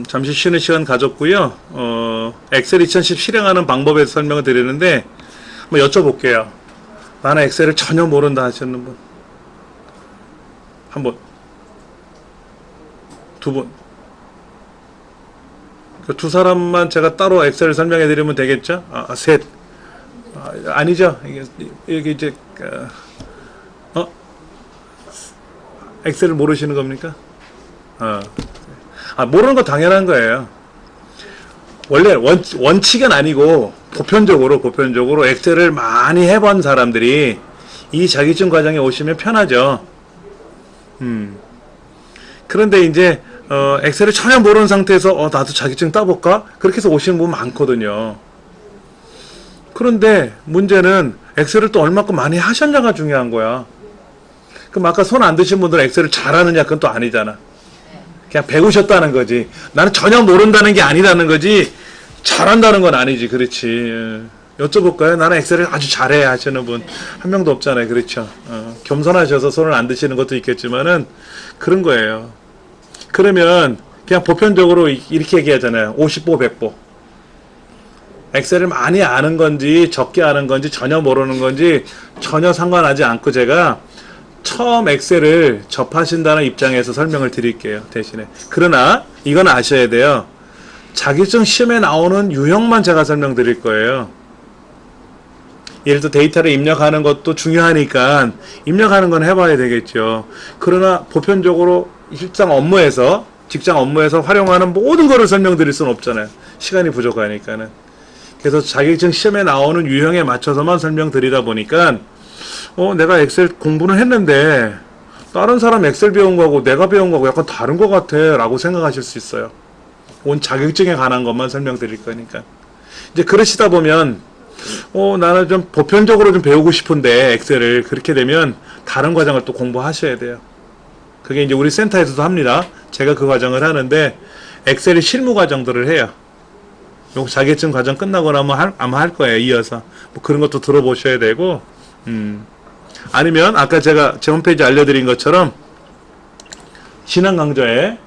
잠시 쉬는 시간 가졌고요. 엑셀 2010 실행하는 방법에 대해서 설명을 드리는데 한번 여쭤볼게요. 나는 엑셀을 전혀 모른다 하시는 분. 한 분. 두 분. 그 두 사람만 제가 따로 엑셀을 설명해 드리면 되겠죠? 셋. 아니죠? 이게 이제, 엑셀을 모르시는 겁니까? 모르는 거 당연한 거예요. 원래 원칙은 아니고 보편적으로 엑셀을 많이 해본 사람들이 이 자격증 과정에 오시면 편하죠. 그런데 이제 엑셀을 전혀 모르는 상태에서 나도 자격증 따볼까? 그렇게 해서 오시는 분 많거든요. 그런데 문제는 엑셀을 또 얼마큼 많이 하셨냐가 중요한 거야. 그럼 아까 손 안 드신 분들은 엑셀을 잘하느냐? 그건 또 아니잖아. 그냥 배우셨다는 거지. 나는 전혀 모른다는 게 아니라는 거지. 잘한다는 건 아니지. 그렇지. 여쭤볼까요? 나는 엑셀을 아주 잘해 하시는 분 한 명도 없잖아요. 그렇죠. 겸손하셔서 손을 안 드시는 것도 있겠지만은 그런 거예요. 그러면 그냥 보편적으로 이렇게 얘기하잖아요. 50보 100보. 엑셀을 많이 아는 건지 적게 아는 건지 전혀 모르는 건지 전혀 상관하지 않고 제가 처음 엑셀을 접하신다는 입장에서 설명을 드릴게요. 대신에. 그러나 이건 아셔야 돼요. 자격증 시험에 나오는 유형만 제가 설명드릴 거예요. 예를 들어 데이터를 입력하는 것도 중요하니까 입력하는 건 해봐야 되겠죠. 그러나 보편적으로 직장 업무에서 활용하는 모든 거를 설명드릴 수는 없잖아요. 시간이 부족하니까는. 그래서 자격증 시험에 나오는 유형에 맞춰서만 설명드리다 보니까 내가 엑셀 공부는 했는데 다른 사람 엑셀 배운 거하고 내가 배운 거하고 약간 다른 것 같아 라고 생각하실 수 있어요. 온 자격증에 관한 것만 설명드릴 거니까. 이제 그러시다 보면 나는 좀 보편적으로 좀 배우고 싶은데 엑셀을 그렇게 되면 다른 과정을 또 공부하셔야 돼요. 그게 이제 우리 센터에서도 합니다. 제가 그 과정을 하는데 엑셀의 실무 과정들을 해요. 요 자격증 과정 끝나고 나면 아마 할 거예요. 이어서 뭐 그런 것도 들어보셔야 되고 아니면 아까 제가 제 홈페이지 알려드린 것처럼 지난 강좌에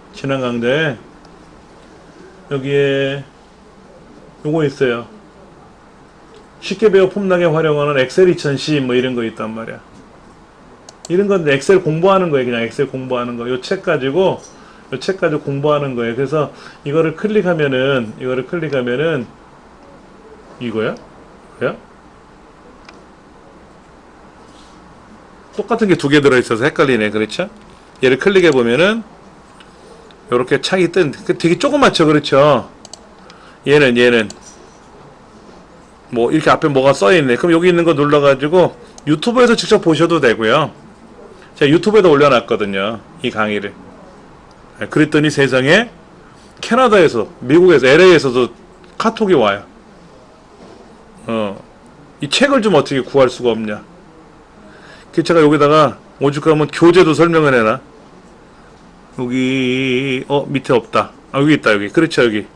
여기에 요거 있어요. 쉽게 배워 폼나게 활용하는 엑셀 2010 뭐 이런 거 있단 말이야. 이런 건 엑셀 공부하는 거예요. 그냥 엑셀 공부하는 거. 요 책 가지고 공부하는 거예요. 그래서 이거를 클릭하면은 이거야? 뭐야? 똑같은 게 두 개 들어있어서 헷갈리네. 그렇죠? 얘를 클릭해 보면은 요렇게 창이 되게 조그맣죠. 그렇죠? 얘는 뭐 이렇게 앞에 뭐가 써있네. 그럼 여기 있는 거 눌러가지고 유튜브에서 직접 보셔도 되고요. 제가 유튜브에도 올려놨거든요. 이 강의를. 그랬더니 세상에 캐나다에서, 미국에서, LA에서도 카톡이 와요. 이 책을 좀 어떻게 구할 수가 없냐. 그래서 제가 여기다가 오죽하면 교재도 설명을 해놔. 여기 밑에 없다. 여기 있다. 여기. 그렇죠. 여기.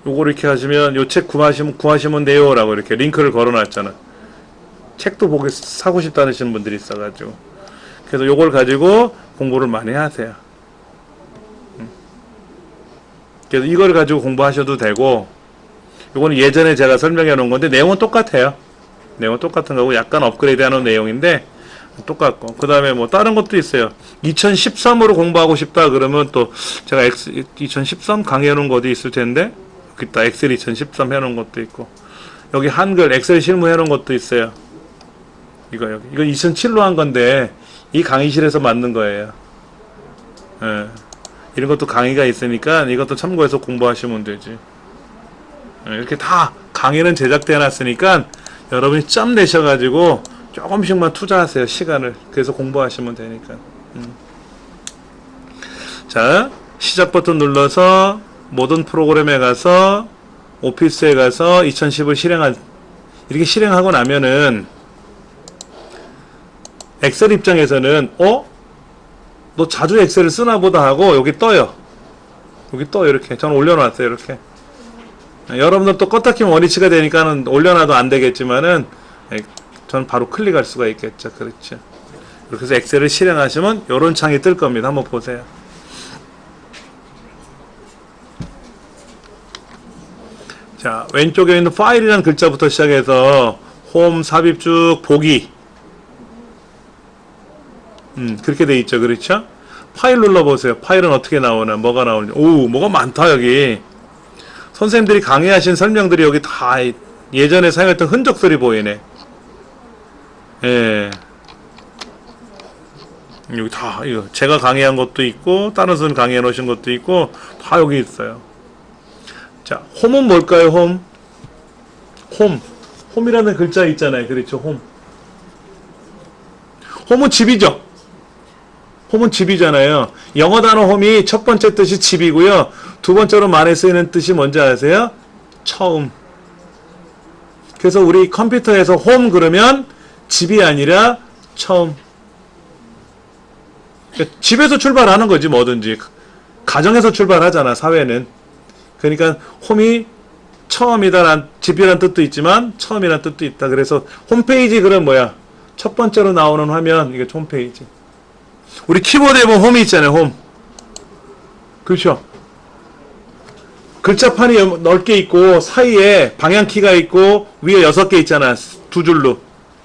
요거를 이렇게 하시면 요 책 구하시면 돼요 라고 이렇게 링크를 걸어놨잖아. 책도 사고 싶다는 분들이 있어가지고. 그래서 요걸 가지고 공부를 많이 하세요. 그래서 이걸 가지고 공부하셔도 되고, 요거는 예전에 제가 설명해 놓은 건데 내용은 똑같아요. 내용은 똑같은 거고 약간 업그레이드 하는 내용인데 똑같고, 그 다음에 뭐 다른 것도 있어요. 2013으로 공부하고 싶다 그러면 또 제가 2013 강의해 놓은 거 어디 있을 텐데 여기 있다. 엑셀 2013 해 놓은 것도 있고, 여기 한글 엑셀 실무 해 놓은 것도 있어요. 이거 2007로 한 건데 이 강의실에서 만든 거예요. 이런 것도 강의가 있으니까 이것도 참고해서 공부하시면 되지. 이렇게 다 강의는 제작되어 놨으니까 여러분이 짬 내셔가지고 조금씩만 투자하세요. 시간을. 그래서 공부하시면 되니까. 자, 시작 버튼 눌러서 모든 프로그램에 가서 오피스에 가서 2010을 이렇게 실행하고 나면은 엑셀 입장에서는 너 자주 엑셀을 쓰나 보다 하고 여기 떠요. 이렇게. 저는 올려놨어요. 이렇게. 여러분들 또 껐다 키면 원위치가 되니까는 올려놔도 안 되겠지만은 저는 바로 클릭할 수가 있겠죠. 그렇죠. 이렇게 해서 엑셀을 실행하시면 이런 창이 뜰 겁니다. 한번 보세요. 자, 왼쪽에 있는 파일이라는 글자부터 시작해서 홈, 삽입 쭉 보기. 그렇게 돼 있죠. 그렇죠? 파일 눌러보세요. 파일은 어떻게 나오나, 뭐가 나오는지. 오, 뭐가 많다, 여기. 선생님들이 강의하신 설명들이 여기 다 예전에 사용했던 흔적들이 보이네. 예. 여기 다, 이거, 제가 강의한 것도 있고, 다른 선 강의해 놓으신 것도 있고, 다 여기 있어요. 자, 홈은 뭘까요, 홈? 홈이라는 글자 있잖아요. 그렇죠, 홈. 홈은 집이죠. 홈은 집이잖아요. 영어 단어 홈이 첫 번째 뜻이 집이고요. 두 번째로 많이 쓰이는 뜻이 뭔지 아세요? 처음. 그래서 우리 컴퓨터에서 홈 그러면 집이 아니라 처음. 그러니까 집에서 출발하는 거지, 뭐든지. 가정에서 출발하잖아, 사회는. 그러니까 홈이 처음이다란, 집이란 뜻도 있지만 처음이란 뜻도 있다. 그래서 홈페이지 그럼 뭐야? 첫 번째로 나오는 화면, 이게 홈페이지. 우리 키보드에 보면 홈이 있잖아요, 홈. 그렇죠? 글자판이 넓게 있고 사이에 방향키가 있고 위에 6개 있잖아, 두 줄로.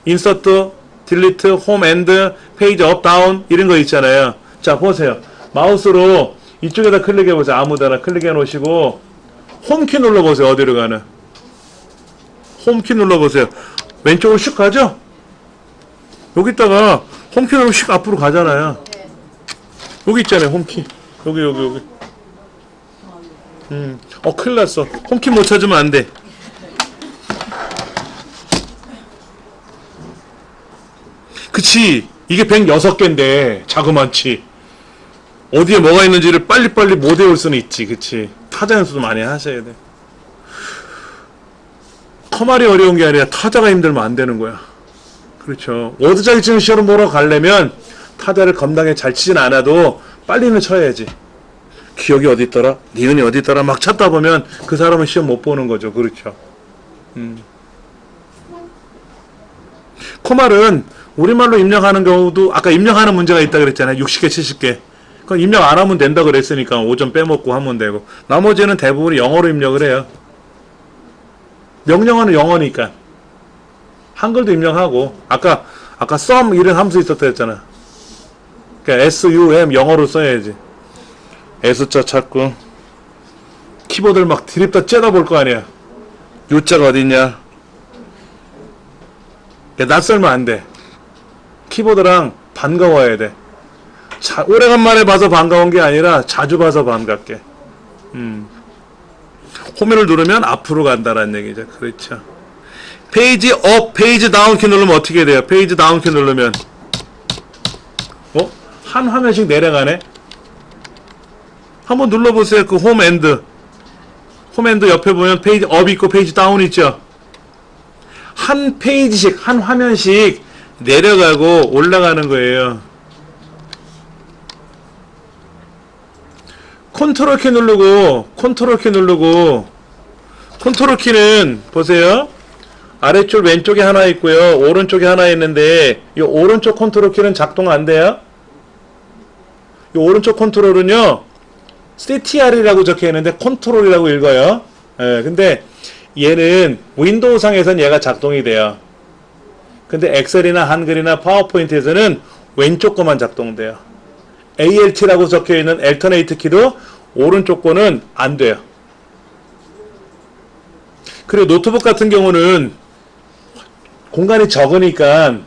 인서트, 딜리트, 홈, 엔드, 페이지 업, 다운 이런 거 있잖아요. 자, 보세요. 마우스로 이쪽에다 클릭해보세요. 아무데나 클릭해 놓으시고 홈키 눌러보세요. 어디로 가는. 홈키 눌러보세요. 왼쪽으로 슉 가죠? 여기다가 홈키 누르면 슉 앞으로 가잖아요. 여기 있잖아요. 홈키. 여기. 큰일 났어. 홈키 못 찾으면 안 돼. 그치. 이게 106개인데 자그만치. 어디에 뭐가 있는지를 빨리빨리 못 외울 수는 있지. 그치. 타자 연습도 많이 하셔야 돼. 커말이 어려운 게 아니라 타자가 힘들면 안 되는 거야. 그렇죠. 워드 자격증 시험 보러 가려면 타자를 겁나게 잘 치진 않아도 빨리는 쳐야지. 기억이 어디 있더라? 니은이 어디 있더라? 막 찾다 보면 그 사람은 시험 못 보는 거죠. 그렇죠. 커말은 우리말로 입력하는 경우도 아까 입력하는 문제가 있다 그랬잖아요. 60개, 70개. 그럼 입력 안 하면 된다 그랬으니까 5점 빼먹고 하면 되고. 나머지는 대부분 영어로 입력을 해요. 명령어는 영어니까. 한글도 입력하고. 아까 sum 이런 함수 있었다 했잖아. 그러니까 sum 영어로 써야지. S자 찾고. 키보드를 막 드립다 째다 볼 거 아니야. U자가 어딨냐. 낯설면 안 돼. 키보드랑 반가워야 돼. 오래간만에 봐서 반가운 게 아니라 자주 봐서 반갑게. 홈을 누르면 앞으로 간다는 얘기죠. 그렇죠. 페이지 업, 페이지 다운 키 누르면 어떻게 돼요? 페이지 다운 키 누르면 한 화면씩 내려가네. 한번 눌러보세요. 그 홈 엔드. 홈 엔드 옆에 보면 페이지 업 있고 페이지 다운 있죠. 한 페이지씩, 한 화면씩 내려가고 올라가는 거예요. 컨트롤 키 누르고 컨트롤 키는 보세요. 아래쪽 왼쪽에 하나 있고요. 오른쪽에 하나 있는데 이 오른쪽 컨트롤 키는 작동 안 돼요. 이 오른쪽 컨트롤은요. CTR이라고 적혀 있는데 컨트롤이라고 읽어요. 예, 근데 얘는 윈도우 상에서는 얘가 작동이 돼요. 근데 엑셀이나 한글이나 파워포인트에서는 왼쪽 거만 작동돼요. ALT라고 적혀 있는 Alternate 키도 오른쪽 거는 안 돼요. 그리고 노트북 같은 경우는 공간이 적으니까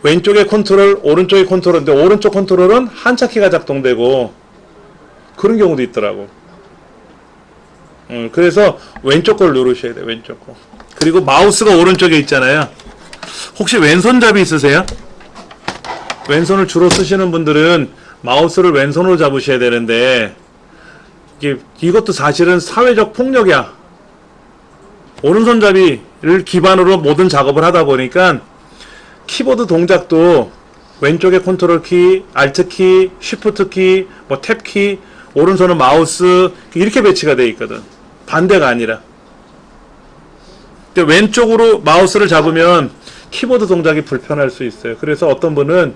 왼쪽에 컨트롤, 오른쪽에 컨트롤인데 오른쪽 컨트롤은 한자키가 작동되고 그런 경우도 있더라고. 그래서 왼쪽 걸 누르셔야 돼요. 왼쪽 거. 그리고 마우스가 오른쪽에 있잖아요. 혹시 왼손잡이 있으세요? 왼손을 주로 쓰시는 분들은 마우스를 왼손으로 잡으셔야 되는데 이것도 사실은 사회적 폭력이야. 오른손잡이를 기반으로 모든 작업을 하다 보니까 키보드 동작도 왼쪽에 컨트롤 키, 알트 키, 쉬프트 키, 뭐 탭 키, 오른손은 마우스 이렇게 배치가 되어 있거든. 반대가 아니라. 근데 왼쪽으로 마우스를 잡으면 키보드 동작이 불편할 수 있어요. 그래서 어떤 분은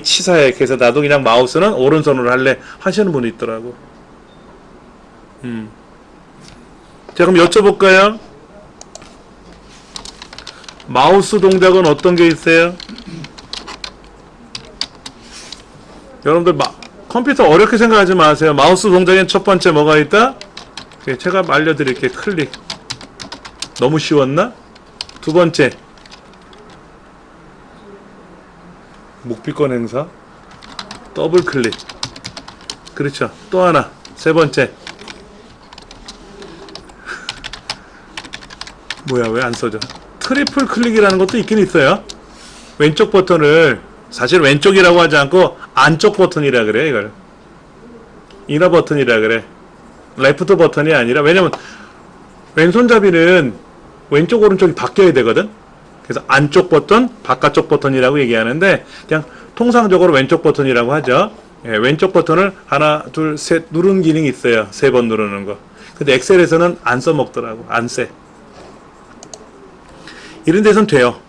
치사해. 그래서 나도 그냥 마우스는 오른손으로 할래 하시는 분이 있더라고. 자, 그럼 여쭤볼까요? 마우스 동작은 어떤 게 있어요? 여러분들 컴퓨터 어렵게 생각하지 마세요. 마우스 동작엔 첫 번째 뭐가 있다? 제가 알려드릴게요. 클릭. 너무 쉬웠나? 두 번째 묵비권 행사. 더블 클릭. 그렇죠. 또 하나. 세 번째 뭐야 왜 안 써져? 트리플 클릭이라는 것도 있긴 있어요. 왼쪽 버튼을 사실 왼쪽이라고 하지 않고 안쪽 버튼이라 그래. 이걸 이너 버튼이라 그래. 레프트 버튼이 아니라. 왜냐면 왼손잡이는 왼쪽 오른쪽이 바뀌어야 되거든. 그래서 안쪽 버튼 바깥쪽 버튼이라고 얘기하는데 그냥 통상적으로 왼쪽 버튼이라고 하죠. 예, 왼쪽 버튼을 하나 둘 셋 누르는 기능이 있어요. 3번 누르는 거. 근데 엑셀에서는 안 써먹더라고. 안 쎄. 이런 데선 돼요.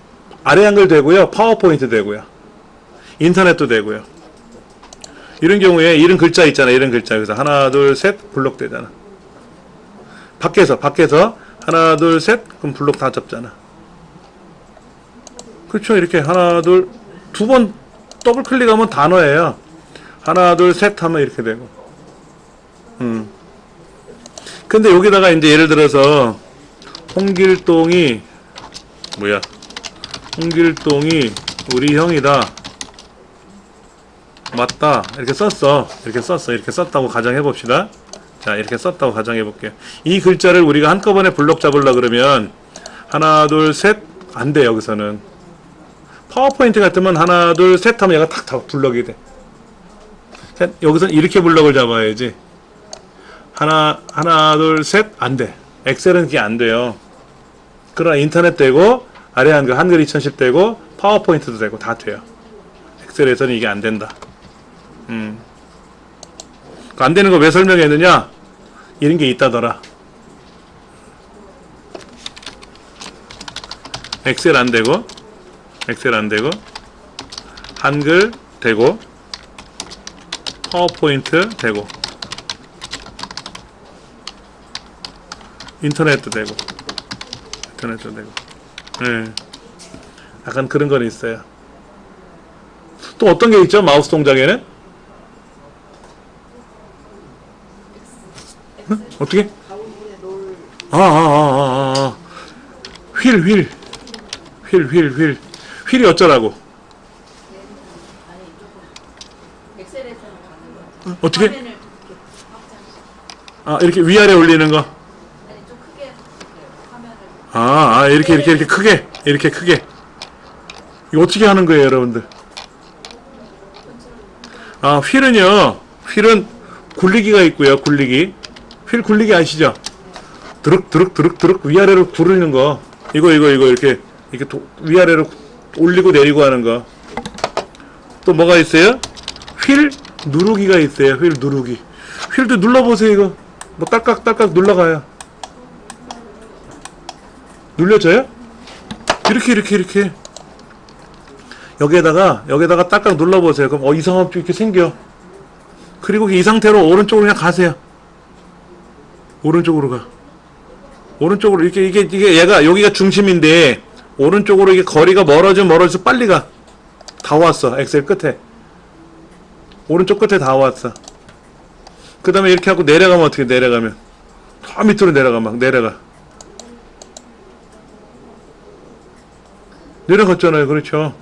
아래 한글 되고요. 파워포인트 되고요. 인터넷도 되고요. 이런 경우에 이런 글자 있잖아. 이런 글자. 그래서 하나 둘 셋 블록 되잖아. 밖에서 하나 둘 셋 그럼 블록 다 접잖아. 그렇죠. 이렇게 하나 둘 두 번 더블 클릭하면 단어예요. 하나 둘 셋 하면 이렇게 되고. 근데 여기다가 이제 예를 들어서 홍길동이 뭐야? 홍길동이 우리 형이다. 맞다. 이렇게 썼어. 이렇게 썼다고 가정해 봅시다. 자, 이렇게 썼다고 가정해 볼게요. 이 글자를 우리가 한꺼번에 블록 잡으려 그러면 하나 둘 셋 안 돼. 여기서는 파워포인트 같으면 하나 둘 셋 하면 얘가 탁 블럭이 돼. 여기서는 이렇게 블럭을 잡아야지. 하나 둘 셋 안 돼. 엑셀은 그게 안 돼요. 그러나 인터넷 되고 아래 한글 2010 되고 파워포인트도 되고 다 돼요. 엑셀에서는 이게 안 된다. 안 되는 거 왜 설명했느냐? 이런 게 있다더라. 엑셀 안 되고 한글 되고 파워포인트 되고 인터넷도 되고 네. 약간 그런 건 있어요. 또 어떤 게 있죠? 마우스 동작에는? 응? 어떻게? 휠이 어쩌라고? 어떻게? 이렇게 위아래 올리는 거. 이렇게 크게. 이거 어떻게 하는 거예요, 여러분들? 휠은 굴리기가 있고요, 굴리기. 휠 굴리기 아시죠? 드륵 위아래로 구르는 거. 이거 이렇게 위아래로 올리고 내리고 하는 거. 또 뭐가 있어요? 휠 누르기가 있어요. 휠 누르기. 휠도 눌러보세요. 이거 뭐 딸깍 눌러가요. 눌려져요? 이렇게 여기에다가 딸깍 눌러보세요. 그럼 이상한 게 이렇게 생겨. 그리고 이 상태로 오른쪽으로 그냥 가세요. 오른쪽으로 가. 오른쪽으로 이게 얘가 여기가 중심인데 오른쪽으로 이게 거리가 멀어져 빨리 가. 다 왔어. 엑셀 끝에. 오른쪽 끝에 다 왔어. 그 다음에 이렇게 하고 내려가면 어떻게 내려가면 더 밑으로 내려갔잖아요. 그렇죠.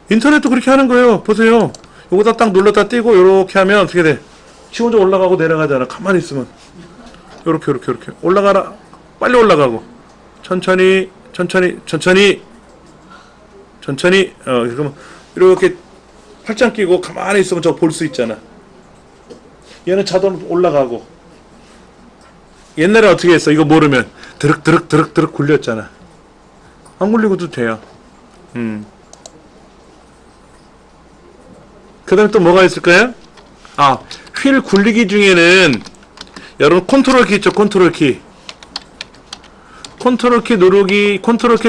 인터넷도 그렇게 하는 거예요. 보세요. 요거다 딱 눌렀다 띄고 요렇게 하면 어떻게 돼? 지 혼자 올라가고 내려가잖아. 가만히 있으면 요렇게 올라가라. 빨리 올라가고 천천히 그러면 이렇게 팔짱 끼고 가만히 있으면 저거 볼 수 있잖아. 얘는 자동 올라가고. 옛날에 어떻게 했어? 이거 모르면 드륵 굴렸잖아. 안 굴리고도 돼요. 그 다음에 또 뭐가 있을까요? 휠 굴리기 중에는 여러분 컨트롤 키 있죠? 컨트롤 키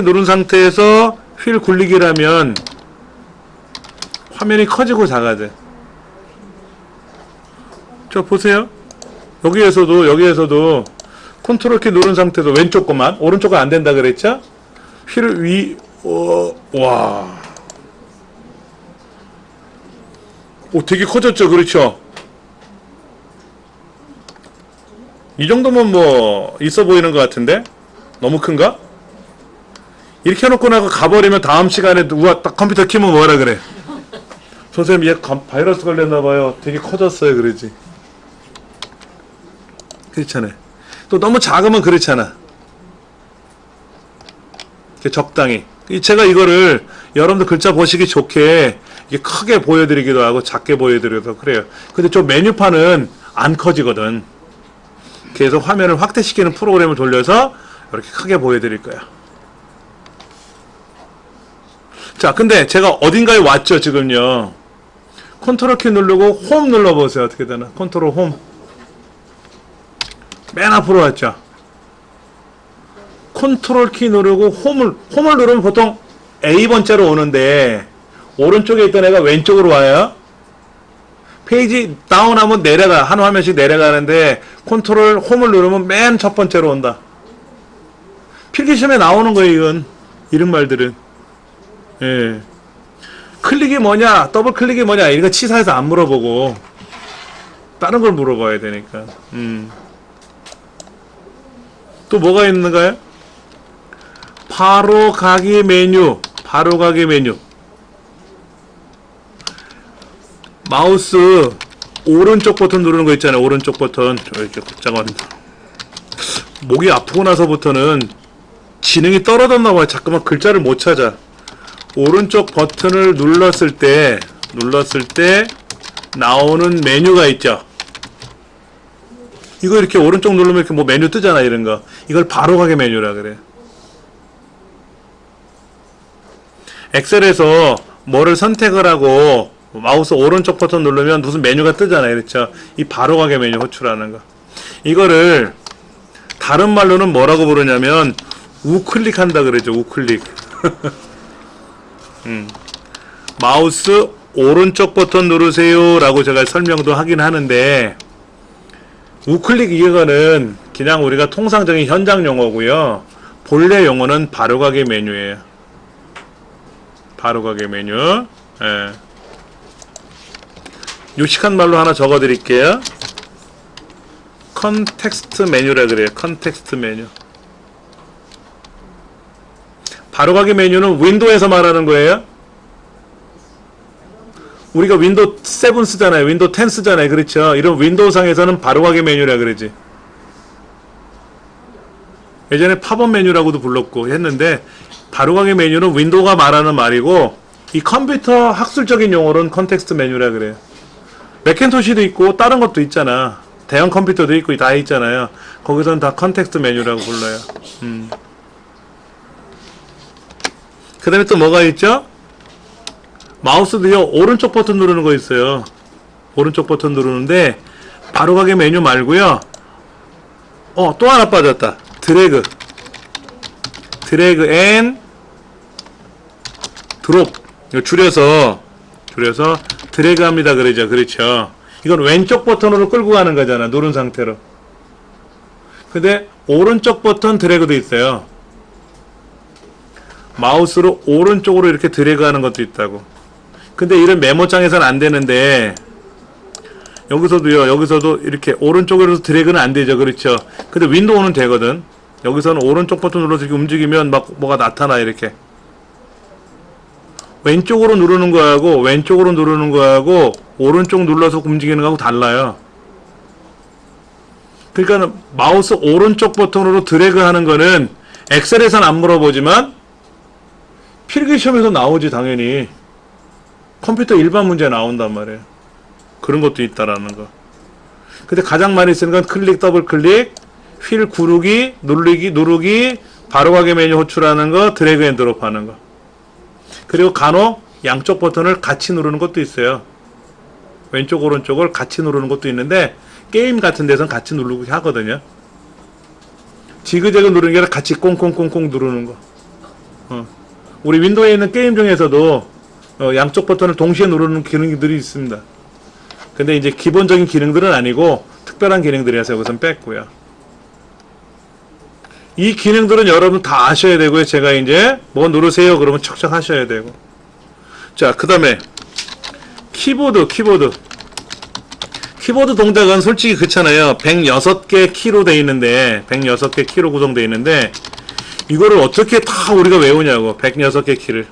누른 상태에서 휠 굴리기라면 화면이 커지고 작아져. 저 보세요. 여기에서도 컨트롤 키 누른 상태에서 왼쪽 거만, 오른쪽 거 안 된다 그랬죠? 휠을 와. 오, 되게 커졌죠? 그렇죠? 이 정도면 뭐, 있어 보이는 것 같은데? 너무 큰가? 이렇게 해놓고 나가 가버리면 다음 시간에 우와, 딱 컴퓨터 키면 뭐라 그래? 선생님, 얘 바이러스 걸렸나봐요. 되게 커졌어요. 그러지. 그렇잖아요. 또 너무 작으면 그렇잖아. 적당히. 제가 이거를 여러분들 글자 보시기 좋게 이게 크게 보여드리기도 하고 작게 보여드리기도 그래요. 근데 저 메뉴판은 안 커지거든. 그래서 화면을 확대시키는 프로그램을 돌려서 이렇게 크게 보여드릴 거야. 자, 근데 제가 어딘가에 왔죠, 지금요. 컨트롤 키 누르고 홈 눌러보세요. 어떻게 되나? 컨트롤 홈. 맨 앞으로 왔죠. 컨트롤 키 누르고 홈을 누르면 보통 A번째로 오는데 오른쪽에 있던 애가 왼쪽으로 와요. 페이지 다운하면 내려가. 한 화면씩 내려가는데 컨트롤 홈을 누르면 맨 첫 번째로 온다. 필기시험에 나오는 거예요, 이건. 이런 말들은. 예. 클릭이 뭐냐, 더블 클릭이 뭐냐, 이거 치사해서 안 물어보고 다른 걸 물어봐야 되니까. 또 뭐가 있는가요? 바로 가기 메뉴. 바로 가기 메뉴. 마우스 오른쪽 버튼 누르는 거 있잖아요. 오른쪽 버튼. 이렇게 잠깐. 목이 아프고 나서부터는 지능이 떨어졌나 봐요. 자꾸만 글자를 못 찾아. 오른쪽 버튼을 눌렀을 때 나오는 메뉴가 있죠. 이거 이렇게 오른쪽 누르면 이렇게 뭐 메뉴 뜨잖아, 이런 거. 이걸 바로 가기 메뉴라 그래. 엑셀에서 뭐를 선택을 하고 마우스 오른쪽 버튼 누르면 무슨 메뉴가 뜨잖아요. 그렇죠? 이 바로 가기 메뉴 호출하는 거. 이거를 다른 말로는 뭐라고 부르냐면 우클릭한다 그러죠. 우클릭. 마우스 오른쪽 버튼 누르세요 라고 제가 설명도 하긴 하는데, 우클릭 이거는 그냥 우리가 통상적인 현장 용어고요. 본래 용어는 바로가기 메뉴예요. 바로가기 메뉴. 예. 요식한 말로 하나 적어 드릴게요. 컨텍스트 메뉴라 그래요. 컨텍스트 메뉴. 바로가기 메뉴는 윈도우에서 말하는 거예요. 우리가 윈도우 7 쓰잖아요. 윈도우 10 쓰잖아요. 그렇죠? 이런 윈도우 상에서는 바로가기 메뉴라 그러지. 예전에 팝업 메뉴라고도 불렀고 했는데, 바로가기 메뉴는 윈도우가 말하는 말이고, 이 컴퓨터 학술적인 용어로는 컨텍스트 메뉴라 그래요. 맥킨토시도 있고 다른 것도 있잖아. 대형 컴퓨터도 있고 다 있잖아요. 거기서는 다 컨텍스트 메뉴라고 불러요. 그 다음에 또 뭐가 있죠? 마우스도요, 오른쪽 버튼 누르는 거 있어요. 오른쪽 버튼 누르는데 바로가기 메뉴 말고요. 또 하나 빠졌다. 드래그 앤 드롭. 이거 줄여서 드래그 합니다 그러죠. 그렇죠. 이건 왼쪽 버튼으로 끌고 가는 거잖아. 누른 상태로. 근데 오른쪽 버튼 드래그도 있어요. 마우스로 오른쪽으로 이렇게 드래그 하는 것도 있다고. 근데 이런 메모장에서는 안 되는데, 여기서도 이렇게 오른쪽으로 드래그는 안 되죠. 그렇죠. 근데 윈도우는 되거든. 여기서는 오른쪽 버튼 눌러서 이렇게 움직이면 막 뭐가 나타나, 이렇게. 왼쪽으로 누르는 거하고 오른쪽 눌러서 움직이는 거하고 달라요. 그러니까 마우스 오른쪽 버튼으로 드래그 하는 거는 엑셀에서는 안 물어보지만 필기시험에서 나오지, 당연히. 컴퓨터 일반 문제 나온단 말이에요. 그런 것도 있다라는 거. 근데 가장 많이 쓰는 건 클릭, 더블 클릭, 휠 구르기, 누르기, 바로가기 메뉴 호출하는 거, 드래그 앤 드롭 하는 거. 그리고 간혹 양쪽 버튼을 같이 누르는 것도 있어요. 왼쪽 오른쪽을 같이 누르는 것도 있는데, 게임 같은 데서는 같이 누르고 하거든요. 지그재그 누르는 게 아니라 같이 꽁꽁꽁꽁 누르는 거. 우리 윈도우에 있는 게임 중에서도 양쪽 버튼을 동시에 누르는 기능들이 있습니다. 근데 이제 기본적인 기능들은 아니고 특별한 기능들이라서 여기서는 뺐고요. 이 기능들은 여러분 다 아셔야 되고요. 제가 이제 뭐 누르세요 그러면 척척 하셔야 되고. 자, 그 다음에 키보드 동작은 솔직히 그렇잖아요. 106개 키로 돼 있는데 106개 키로 구성되어 있는데 이거를 어떻게 다 우리가 외우냐고. 106개 키를.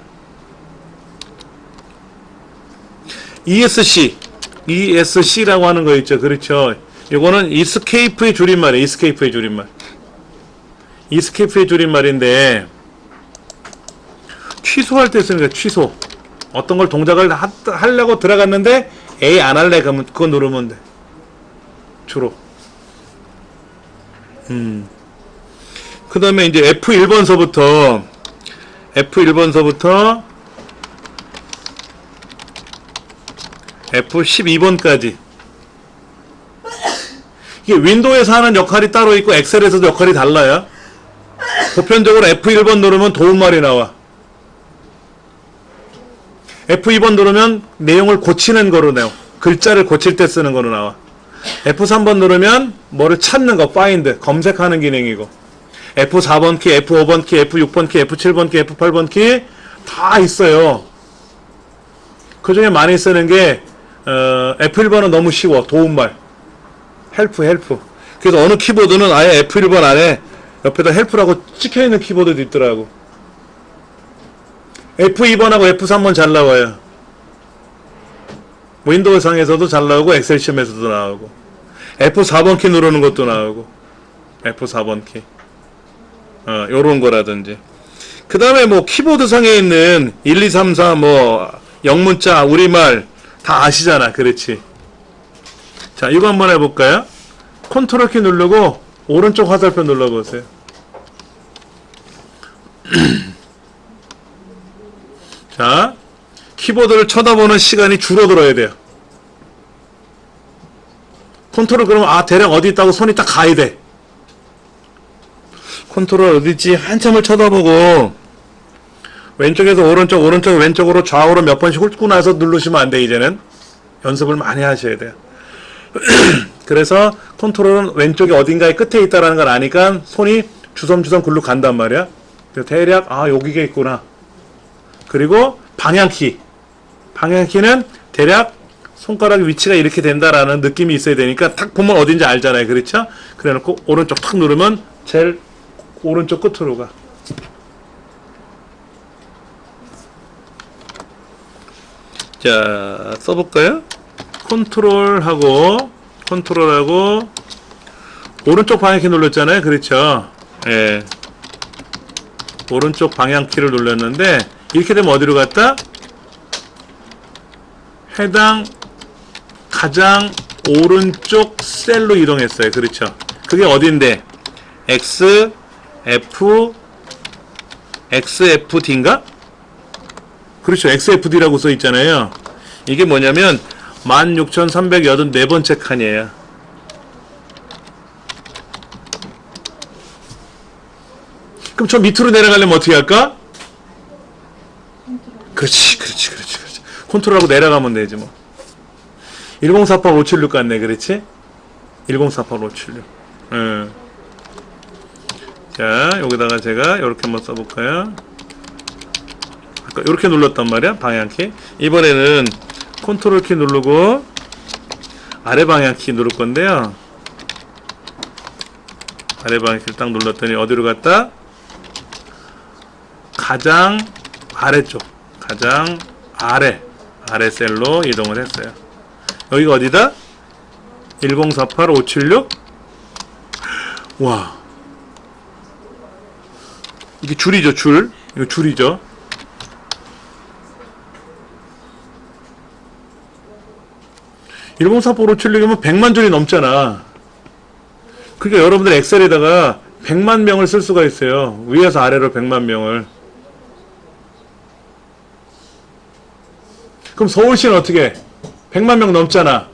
ESC라고 하는 거 있죠. 그렇죠. 이거는 Escape의 줄임말이에요. Escape의 줄임말. Escape의 줄임말인데 취소할 때 쓰는 거예요. 취소. 어떤 걸 동작을 하려고 들어갔는데 에이 안 할래 그러면 그거 누르면 돼. 주로. 그 다음에 이제 F1번서부터 F12번까지 이게 윈도우에서 하는 역할이 따로 있고 엑셀에서도 역할이 달라요. 보편적으로 F1번 누르면 도움말이 나와. F2번 누르면 내용을 고치는 거로 나와. 글자를 고칠 때 쓰는 거로 나와. F3번 누르면 뭐를 찾는 거, find, 검색하는 기능이고. F4번 키, F5번 키, F6번 키, F7번 키, F8번 키 다 있어요. 그 중에 많이 쓰는 게 F1번은 너무 쉬워. 도움말. 헬프. 그래서 어느 키보드는 아예 F1번 안에 옆에다 헬프라고 찍혀있는 키보드도 있더라고. F2번하고 F3번 잘 나와요. 윈도우 상에서도 잘 나오고 엑셀 시험에서도 나오고. F4번 키 누르는 것도 나오고. F4번 키. 요런 거라든지. 그 다음에 뭐 키보드 상에 있는 1, 2, 3, 4 뭐 영문자, 우리말 다 아시잖아. 그렇지. 자, 이거 한번 해볼까요? 컨트롤 키 누르고 오른쪽 화살표 눌러보세요. 자, 키보드를 쳐다보는 시간이 줄어들어야 돼요. 컨트롤 그러면 대략 어디 있다고 손이 딱 가야 돼. 컨트롤 어디 있지? 한참을 쳐다보고 왼쪽에서 오른쪽, 왼쪽으로 좌우로 몇 번씩 훑고 나서 누르시면 안 돼. 이제는 연습을 많이 하셔야 돼요. 그래서 컨트롤은 왼쪽에 어딘가에 끝에 있다라는 걸 아니까 손이 주섬주섬 굴러 간단 말이야. 대략 여기가 있구나. 그리고 방향키는 대략 손가락 위치가 이렇게 된다라는 느낌이 있어야 되니까 탁 보면 어딘지 알잖아요. 그렇죠? 그래 놓고 오른쪽 탁 누르면 제일 오른쪽 끝으로 가. 자, 써볼까요? 컨트롤하고 오른쪽 방향키 눌렀잖아요. 그렇죠? 예. 오른쪽 방향키를 눌렀는데 이렇게 되면 어디로 갔다? 해당 가장 오른쪽 셀로 이동했어요. 그렇죠? 그게 어딘데? XFD인가? 그렇죠. XFD라고 써 있잖아요. 이게 뭐냐면 16,384번째 칸이에요. 그럼 저 밑으로 내려가려면 어떻게 할까? 그렇지. 컨트롤하고 내려가면 되지 뭐. 1048576 같네. 그렇지? 1048576. 자, 여기다가 제가 이렇게 한번 써볼까요? 아까 이렇게 눌렀단 말이야. 방향키. 이번에는 컨트롤 키 누르고 아래 방향키 누를 건데요. 아래 방향키를 딱 눌렀더니 어디로 갔다? 가장 아래쪽, 가장 아래 셀로 이동을 했어요. 여기가 어디다? 1048576. 와, 이게 줄이죠. 이거 줄이죠. (1048-576) 100만 줄이 넘잖아. 그러니까 여러분들 엑셀에다가 100만 명을 쓸 수가 있어요. 위에서 아래로 100만 명을. 그럼 서울시는 어떻게 해? 100만 명 넘잖아.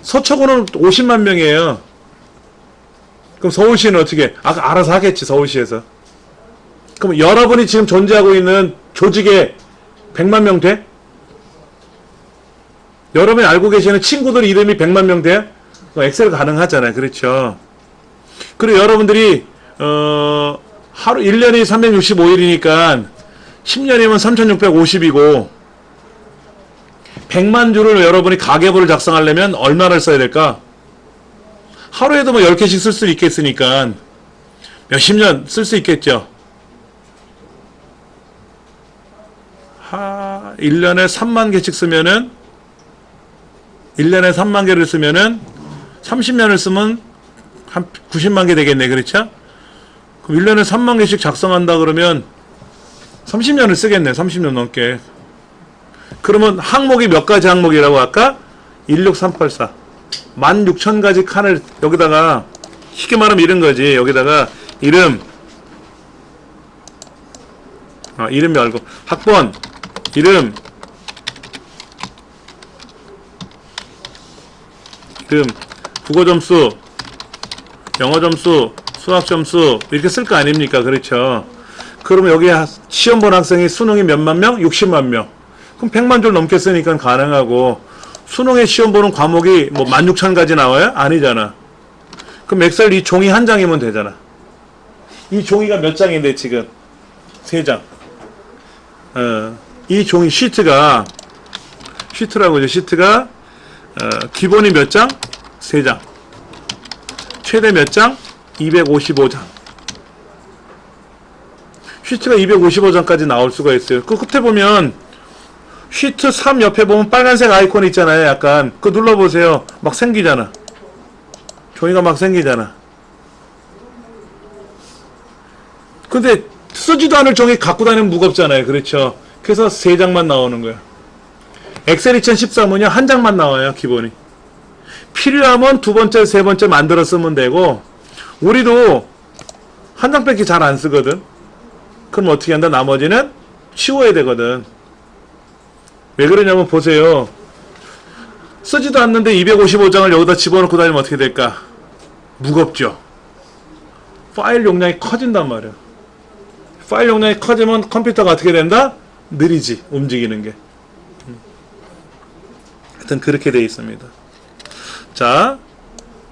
서초구는 50만 명이에요. 그럼 서울시는 어떻게 해? 알아서 하겠지. 서울시에서. 그럼 여러분이 지금 존재하고 있는 조직에 100만 명 돼? 여러분이 알고 계시는 친구들 이름이 100만 명 돼? 엑셀 가능하잖아요. 그렇죠? 그리고 여러분들이 하루 1년이 365일이니까 10년이면 3650이고 100만 줄을 여러분이 가계부를 작성하려면 얼마를 써야 될까? 하루에도 뭐 10개씩 쓸 수 있겠으니까 몇십 년 쓸 수 있겠죠. 1년에 3만 개씩 쓰면은 1년에 3만 개를 쓰면은 30년을 쓰면 한 90만 개 되겠네. 그렇죠? 그럼 1년에 3만 개씩 작성한다 그러면 30년을 쓰겠네. 30년 넘게. 그러면 항목이 몇 가지 항목이라고 할까? 16384. 16,000가지 칸을 여기다가 쉽게 말하면 이런 거지. 여기다가 이름 이름 말고 학번 이름 국어 점수 영어 점수 수학 점수 이렇게 쓸 거 아닙니까? 그렇죠. 그러면 여기 시험 본 학생이 수능이 몇만 명? 60만 명. 그럼 100만 줄 넘게 쓰니까 가능하고 수능에 시험 보는 과목이 뭐 16,000가지 나와요? 아니잖아. 그럼 엑셀 이 종이 한 장이면 되잖아. 이 종이가 몇 장인데 지금? 3장. 이 종이 시트라고 이제 시트가 기본이 몇 장? 3장. 최대 몇 장? 255장. 시트가 255장까지 나올 수가 있어요. 그 끝에 보면 시트 3 옆에 보면 빨간색 아이콘 있잖아요. 약간 그거 눌러보세요. 막 생기잖아. 종이가 막 생기잖아. 근데 쓰지도 않을 종이 갖고 다니면 무겁잖아요. 그렇죠. 그래서 3장만 나오는 거야. 엑셀 2013은요 한 장만 나와요. 기본이. 필요하면 두 번째, 세 번째 만들어 쓰면 되고 우리도 한 장밖에 잘 안 쓰거든. 그럼 어떻게 한다? 나머지는 치워야 되거든. 왜 그러냐면 보세요. 쓰지도 않는데 255장을 여기다 집어넣고 다니면 어떻게 될까? 무겁죠. 파일 용량이 커진단 말이야. 파일 용량이 커지면 컴퓨터가 어떻게 된다? 느리지. 움직이는 게. 하여튼 그렇게 되어 있습니다. 자,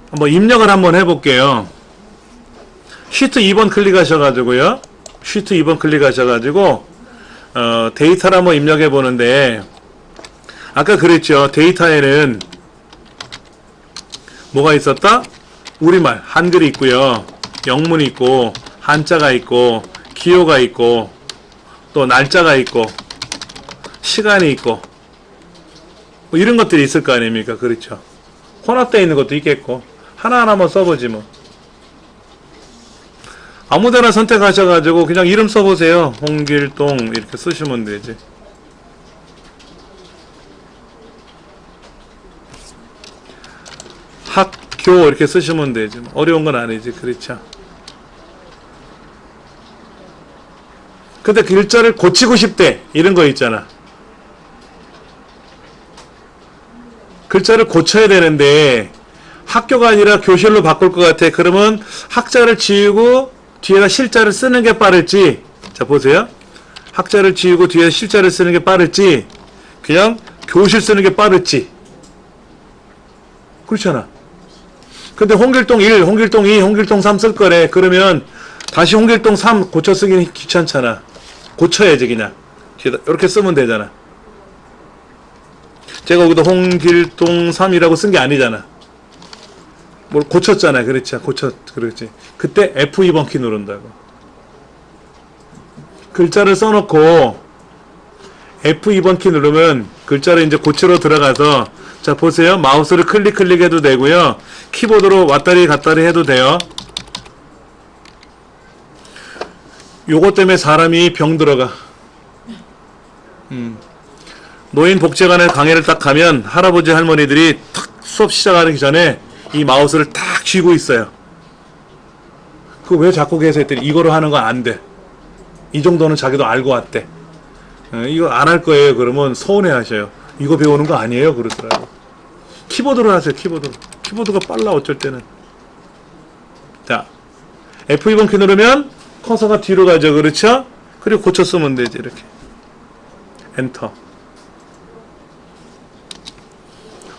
한번 입력을 한번 해볼게요. 시트 2번 클릭하셔가지고요. 시트 2번 클릭하셔가지고 데이터를 한번 입력해 보는데 아까 그랬죠. 데이터에는 뭐가 있었다? 우리말, 한글이 있고요. 영문이 있고 한자가 있고 기호가 있고 또 날짜가 있고 시간이 있고 뭐 이런 것들이 있을 거 아닙니까? 그렇죠. 혼합되어 있는 것도 있겠고 하나하나만 써보지 뭐. 아무데나 선택하셔가지고 그냥 이름 써보세요. 홍길동 이렇게 쓰시면 되지. 학교 이렇게 쓰시면 되지. 어려운 건 아니지. 그렇죠. 근데 글자를 고치고 싶대. 이런 거 있잖아. 글자를 고쳐야 되는데 학교가 아니라 교실로 바꿀 것 같아. 그러면 학자를 지우고 뒤에다 실자를 쓰는 게 빠를지. 자 보세요. 학자를 지우고 뒤에 실자를 쓰는 게 빠를지 그냥 교실 쓰는 게 빠를지. 그렇잖아. 근데 홍길동 1, 홍길동 2, 홍길동 3 쓸 거래. 그러면 다시 홍길동 3 고쳐 쓰기는 귀찮잖아. 고쳐야지 그냥. 이렇게 쓰면 되잖아. 제가 여기다 홍길동 3이라고 쓴 게 아니잖아. 뭘 고쳤잖아요. 그렇지. 그렇지. 그때 F2번 키 누른다고. 글자를 써놓고 F2번 키 누르면 글자를 이제 고치러 들어가서 자 보세요. 마우스를 클릭해도 되고요. 키보드로 왔다리 갔다리 해도 돼요. 요거 때문에 사람이 병 들어가. 노인복지관에 강의를 딱 가면 할아버지 할머니들이 탁 수업 시작하기 전에 이 마우스를 딱 쥐고 있어요. 그거 왜 자꾸 계속 했더니 이거로 하는 건 안 돼. 이 정도는 자기도 알고 왔대. 이거 안 할 거예요. 그러면 서운해 하셔요. 이거 배우는 거 아니에요. 그러더라고. 키보드로 하세요. 키보드로. 키보드가 빨라 어쩔 때는. 자 F2번 키 누르면 커서가 뒤로 가죠. 그렇죠? 그리고 고쳐 쓰면 되지. 이렇게 엔터.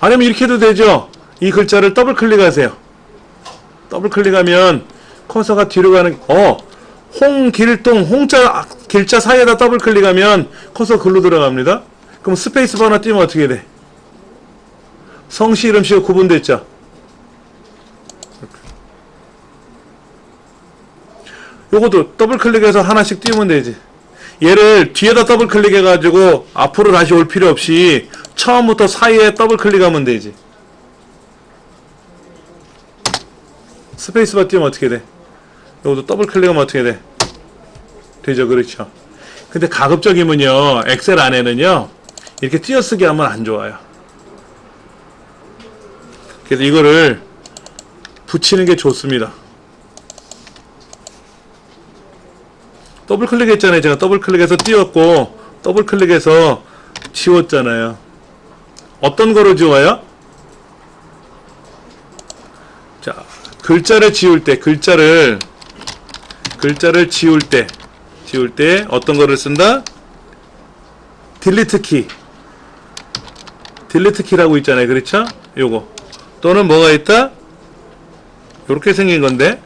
아니면 이렇게 해도 되죠. 이 글자를 더블 클릭하세요. 더블 클릭하면 커서가 뒤로 가는, 홍길동, 홍자, 길자 사이에다 더블 클릭하면 커서 글로 들어갑니다. 그럼 스페이스바 하나 띄면 어떻게 돼? 성씨, 이름씨가 구분됐죠? 요것도 더블 클릭해서 하나씩 띄우면 되지. 얘를 뒤에다 더블 클릭해가지고 앞으로 다시 올 필요 없이 처음부터 사이에 더블 클릭하면 되지. 스페이스바 띄우면 어떻게 돼? 요것도 더블 클릭하면 어떻게 돼? 되죠, 그렇죠. 근데 가급적이면요, 엑셀 안에는요, 이렇게 띄어쓰기 하면 안 좋아요. 그래서 이거를 붙이는 게 좋습니다. 더블 클릭했잖아요. 제가 더블 클릭해서 띄웠고 더블 클릭해서 지웠잖아요. 어떤 거로 지워요? 자, 글자를 지울 때, 글자를 지울 때 어떤 거를 쓴다? 딜리트 키라고 있잖아요. 그렇죠? 요거. 또는 뭐가 있다? 요렇게 생긴 건데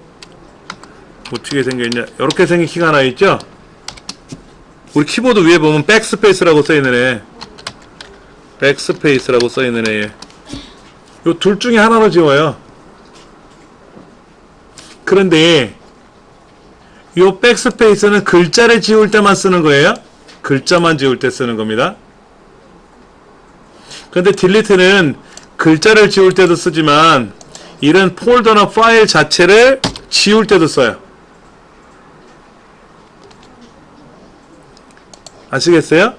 어떻게 생겼냐? 이렇게 생긴 키가 하나 있죠? 우리 키보드 위에 보면 백스페이스라고 써있는 애. 백스페이스라고 써있는 애. 요 둘 중에 하나로 지워요. 그런데 요 백스페이스는 글자를 지울 때만 쓰는 거예요. 글자만 지울 때 쓰는 겁니다. 그런데 딜리트는 글자를 지울 때도 쓰지만 이런 폴더나 파일 자체를 지울 때도 써요. 아시겠어요?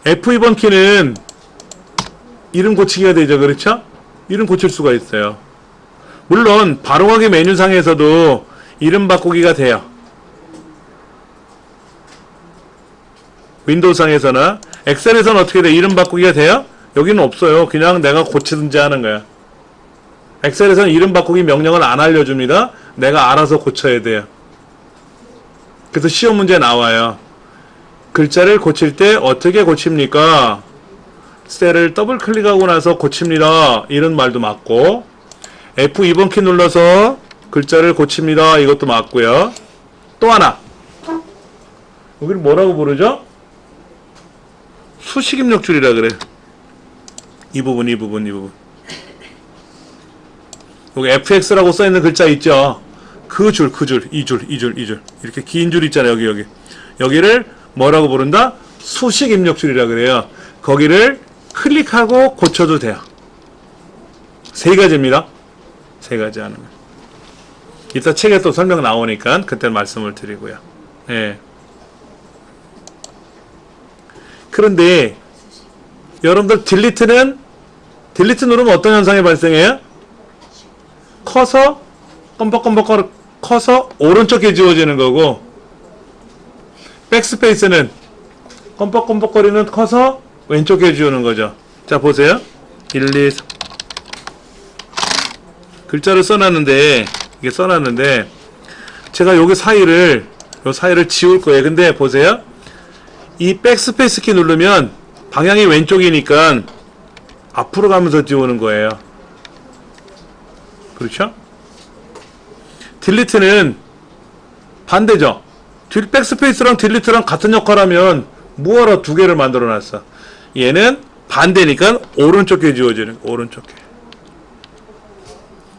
F2번 키는 이름 고치기가 되죠. 그렇죠? 이름 고칠 수가 있어요. 물론 바로가기 메뉴상에서도 이름 바꾸기가 돼요. 윈도우상에서나 엑셀에서는 어떻게 돼? 이름 바꾸기가 돼요? 여기는 없어요. 그냥 내가 고치든지 하는 거야. 엑셀에서는 이름 바꾸기 명령을 안 알려줍니다. 내가 알아서 고쳐야 돼요. 그래서 시험 문제 나와요. 글자를 고칠 때 어떻게 고칩니까? 셀을 더블 클릭하고 나서 고칩니다. 이런 말도 맞고, F2번 키 눌러서 글자를 고칩니다. 이것도 맞고요. 또 하나. 여기를 뭐라고 부르죠? 수식 입력줄이라 그래. 이 부분. 여기 FX라고 써있는 글자 있죠? 이 줄. 이렇게 긴 줄 있잖아요, 여기. 여기를 뭐라고 부른다? 수식 입력줄이라 그래요. 거기를 클릭하고 고쳐도 돼요. 세 가지입니다. 세 가지 하는 거. 이따 책에 또 설명 나오니까 그때 말씀을 드리고요. 예. 그런데 여러분들 딜리트 누르면 어떤 현상이 발생해요? 커서 껌벅껌벅 커서 오른쪽에 지워지는 거고, 백스페이스는 껌벅껌벅거리는 커서 왼쪽에 지우는 거죠. 자, 보세요. 1, 2, 3. 글자를 써놨는데, 이게 써놨는데, 제가 요 사이를 지울 거예요. 근데 보세요. 이 백스페이스 키 누르면 방향이 왼쪽이니까 앞으로 가면서 지우는 거예요. 그렇죠? 딜리트는 반대죠. 백스페이스랑 딜리트랑 같은 역할하면 뭐하러 두 개를 만들어 놨어. 얘는 반대니까 오른쪽에 지워지는 거, 오른쪽에.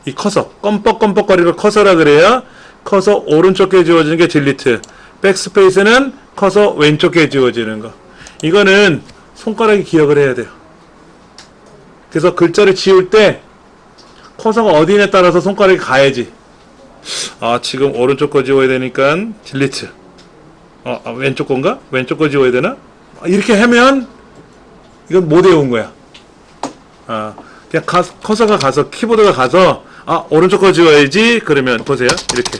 이 커서 껌뻑껌뻑거리는 커서라 그래요. 커서 오른쪽에 지워지는 게 딜리트. 백스페이스는 커서 왼쪽에 지워지는 거. 이거는 손가락이 기억을 해야 돼요. 그래서 글자를 지울 때 커서가 어디에 따라서 손가락이 가야지. 아, 지금 오른쪽 거 지워야 되니까 딜리트. 왼쪽 건가? 왼쪽 거 지워야 되나? 이렇게 하면 이건 못 외운 거야. 그냥 커서가 가서, 키보드가 가서, 오른쪽 거 지워야지. 그러면 보세요. 이렇게.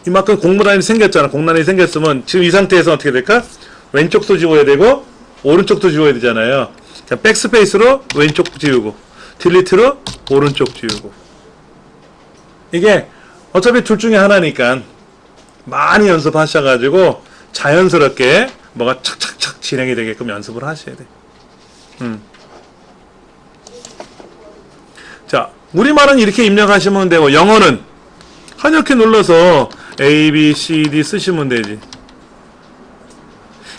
이만큼 공문란이 생겼잖아. 공란이 생겼으면 지금 이 상태에서 어떻게 될까? 왼쪽도 지워야 되고 오른쪽도 지워야 되잖아요. 자, 백스페이스로 왼쪽 지우고 딜리트로 오른쪽 지우고. 이게 어차피 둘 중에 하나니까 많이 연습하셔가지고 자연스럽게 뭐가 착착착 진행이 되게끔 연습을 하셔야 돼. 자, 우리말은 이렇게 입력하시면 되고, 영어는 한열키 눌러서 A, B, C, D 쓰시면 되지.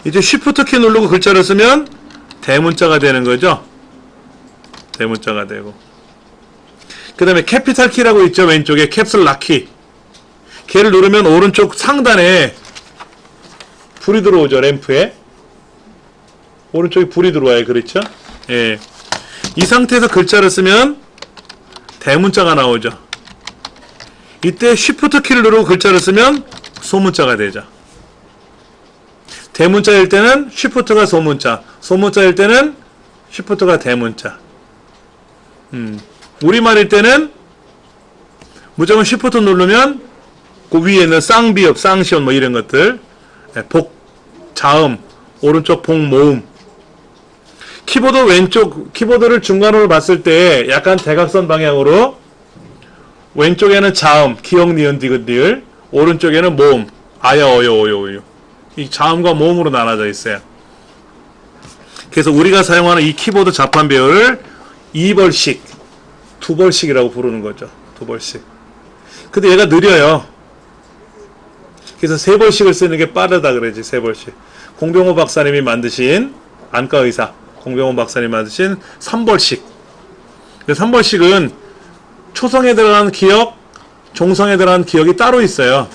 이제 Shift 키 누르고 글자를 쓰면 대문자가 되는 거죠. 대문자가 되고. 그 다음에 캐피탈 키라고 있죠. 왼쪽에 캡슐 락키. 걔를 누르면 오른쪽 상단에 불이 들어오죠. 램프에. 오른쪽에 불이 들어와요. 그렇죠? 예. 이 상태에서 글자를 쓰면 대문자가 나오죠. 이때 Shift 키를 누르고 글자를 쓰면 소문자가 되죠. 대문자일 때는 Shift가 소문자, 소문자일 때는 Shift가 대문자. 우리말일 때는 무조건 Shift 누르면 그 위에는 쌍비읍, 쌍시온 뭐 이런 것들, 복, 자음, 오른쪽 복, 모음. 키보드 왼쪽, 키보드를 중간으로 봤을 때 약간 대각선 방향으로 왼쪽에는 자음, 기역, 니은, 디귿, 리을, 오른쪽에는 모음, 아야, 어여, 어여, 어여. 이 자음과 모음으로 나눠져 있어요. 그래서 우리가 사용하는 이 키보드 자판 배열을 2벌씩, 2벌씩이라고 부르는 거죠. 2벌씩. 근데 얘가 느려요. 그래서 3벌씩을 쓰는 게 빠르다 그러지. 3벌씩. 공병호 박사님이 만드신 안과의사 공병호 박사님이 만드신 3벌씩. 3벌씩은 초성에 들어간 기역, 종성에 들어간 기역이 따로 있어요.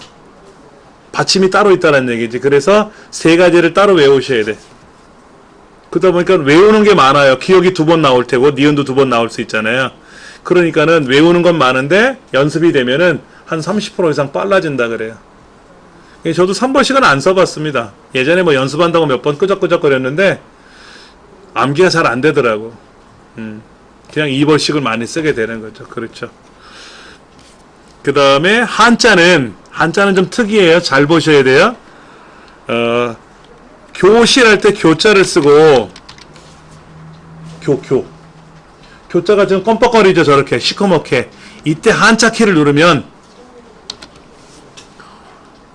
받침이 따로 있다는 얘기지. 그래서 3가지를 따로 외우셔야 돼. 그러다 보니까 외우는 게 많아요. 기역이 2번 나올 테고 니은도 2번 나올 수 있잖아요. 그러니까는 외우는 건 많은데 연습이 되면은 한 30% 이상 빨라진다 그래요. 저도 3벌씩은 안 써봤습니다. 예전에 뭐 연습한다고 몇 번 끄적끄적 거렸는데 암기가 잘 안 되더라고. 그냥 2벌씩을 많이 쓰게 되는 거죠. 그렇죠. 그 다음에 한자는 좀 특이해요. 잘 보셔야 돼요. 교실할 때 교자를 쓰고 교자가 좀 껌뻑거리죠. 저렇게 시커멓게. 이때 한자 키를 누르면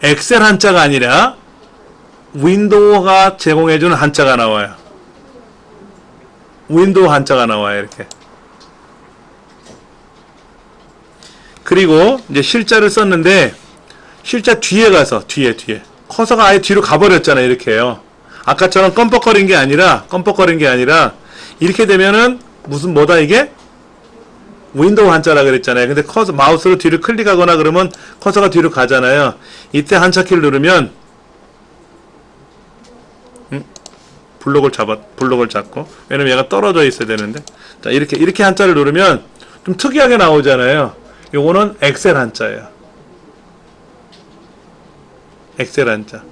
엑셀 한자가 아니라 윈도우가 제공해주는 한자가 나와요. 윈도우 한자가 나와요. 이렇게. 그리고 이제 실자를 썼는데 실자 뒤에 가서 뒤에 커서가 아예 뒤로 가버렸잖아요. 이렇게요. 아까처럼 껌뻑거린 게 아니라 이렇게 되면은 무슨 뭐다 이게? 윈도우 한자라 그랬잖아요. 근데 커서 마우스로 뒤를 클릭하거나 그러면 커서가 뒤로 가잖아요. 이때 한자 키를 누르면 블록을 잡고 왜냐면 얘가 떨어져 있어야 되는데 자 이렇게 한자를 누르면 좀 특이하게 나오잖아요. 요거는 엑셀 한자예요. 엑셀 한자.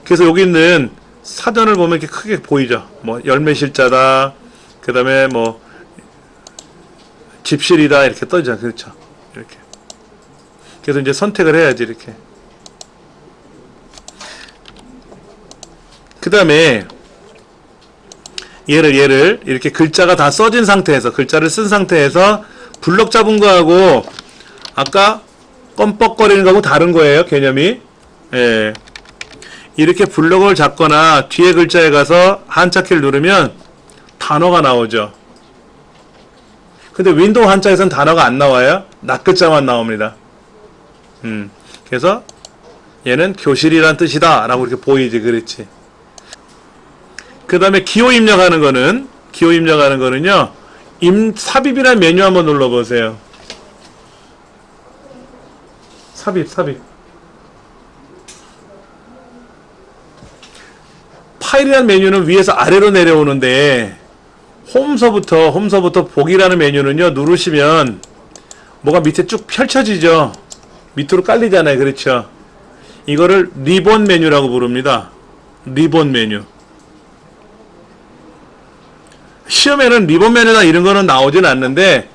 그래서 여기 있는 사전을 보면 이렇게 크게 보이죠. 뭐 열매 실자다. 그 다음에 뭐 집실이다 이렇게 떠있잖아. 그렇죠. 이렇게. 그래서 이제 선택을 해야지 이렇게. 그 다음에 얘를 이렇게 글자가 다 써진 상태에서 글자를 쓴 상태에서 블럭 잡은 거하고 아까 껌뻑거리는 거하고 다른 거예요. 개념이. 예. 이렇게 블럭을 잡거나 뒤에 글자에 가서 한자 키를 누르면 단어가 나오죠. 근데 윈도우 한자에서는 단어가 안 나와요. 낱글자만 나옵니다. 그래서 얘는 교실이란 뜻이다 라고 이렇게 보이지. 그렇지. 그 다음에 기호 입력하는 거는요 삽입이라는 메뉴 한번 눌러보세요. 삽입 파일이라는 메뉴는 위에서 아래로 내려오는데 홈서부터 보기라는 메뉴는요 누르시면 뭐가 밑에 쭉 펼쳐지죠. 밑으로 깔리잖아요. 그렇죠. 이거를 리본 메뉴라고 부릅니다. 리본 메뉴. 시험에는 리본 메뉴나 이런 거는 나오진 않는데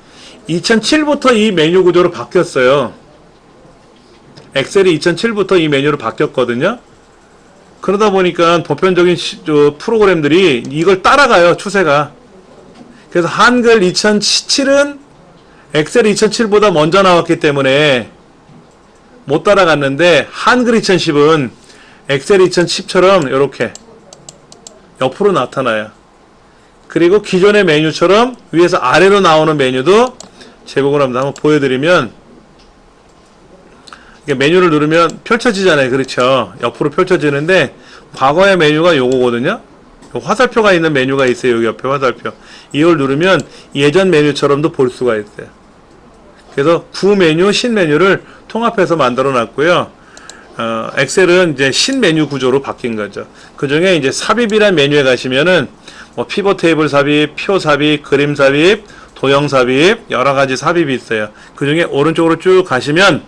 2007부터 이 메뉴 구조로 바뀌었어요. 엑셀이 2007부터 이 메뉴로 바뀌었거든요. 그러다 보니까 보편적인 프로그램들이 이걸 따라가요. 추세가. 그래서 한글 2007은 엑셀 2007보다 먼저 나왔기 때문에 못 따라갔는데 한글 2010은 엑셀 2010처럼 이렇게 옆으로 나타나요. 그리고 기존의 메뉴처럼 위에서 아래로 나오는 메뉴도 제목을 한번 보여드리면, 이게 메뉴를 누르면 펼쳐지잖아요. 그렇죠? 옆으로 펼쳐지는데, 과거의 메뉴가 요거거든요. 화살표가 있는 메뉴가 있어요. 여기 옆에 화살표. 이걸 누르면 예전 메뉴처럼도 볼 수가 있어요. 그래서 구 메뉴, 신 메뉴를 통합해서 만들어 놨고요. 엑셀은 이제 신 메뉴 구조로 바뀐 거죠. 그 중에 이제 삽입이란 메뉴에 가시면은 뭐 피벗 테이블 삽입, 표 삽입, 그림 삽입, 도형 삽입, 여러 가지 삽입이 있어요. 그 중에 오른쪽으로 쭉 가시면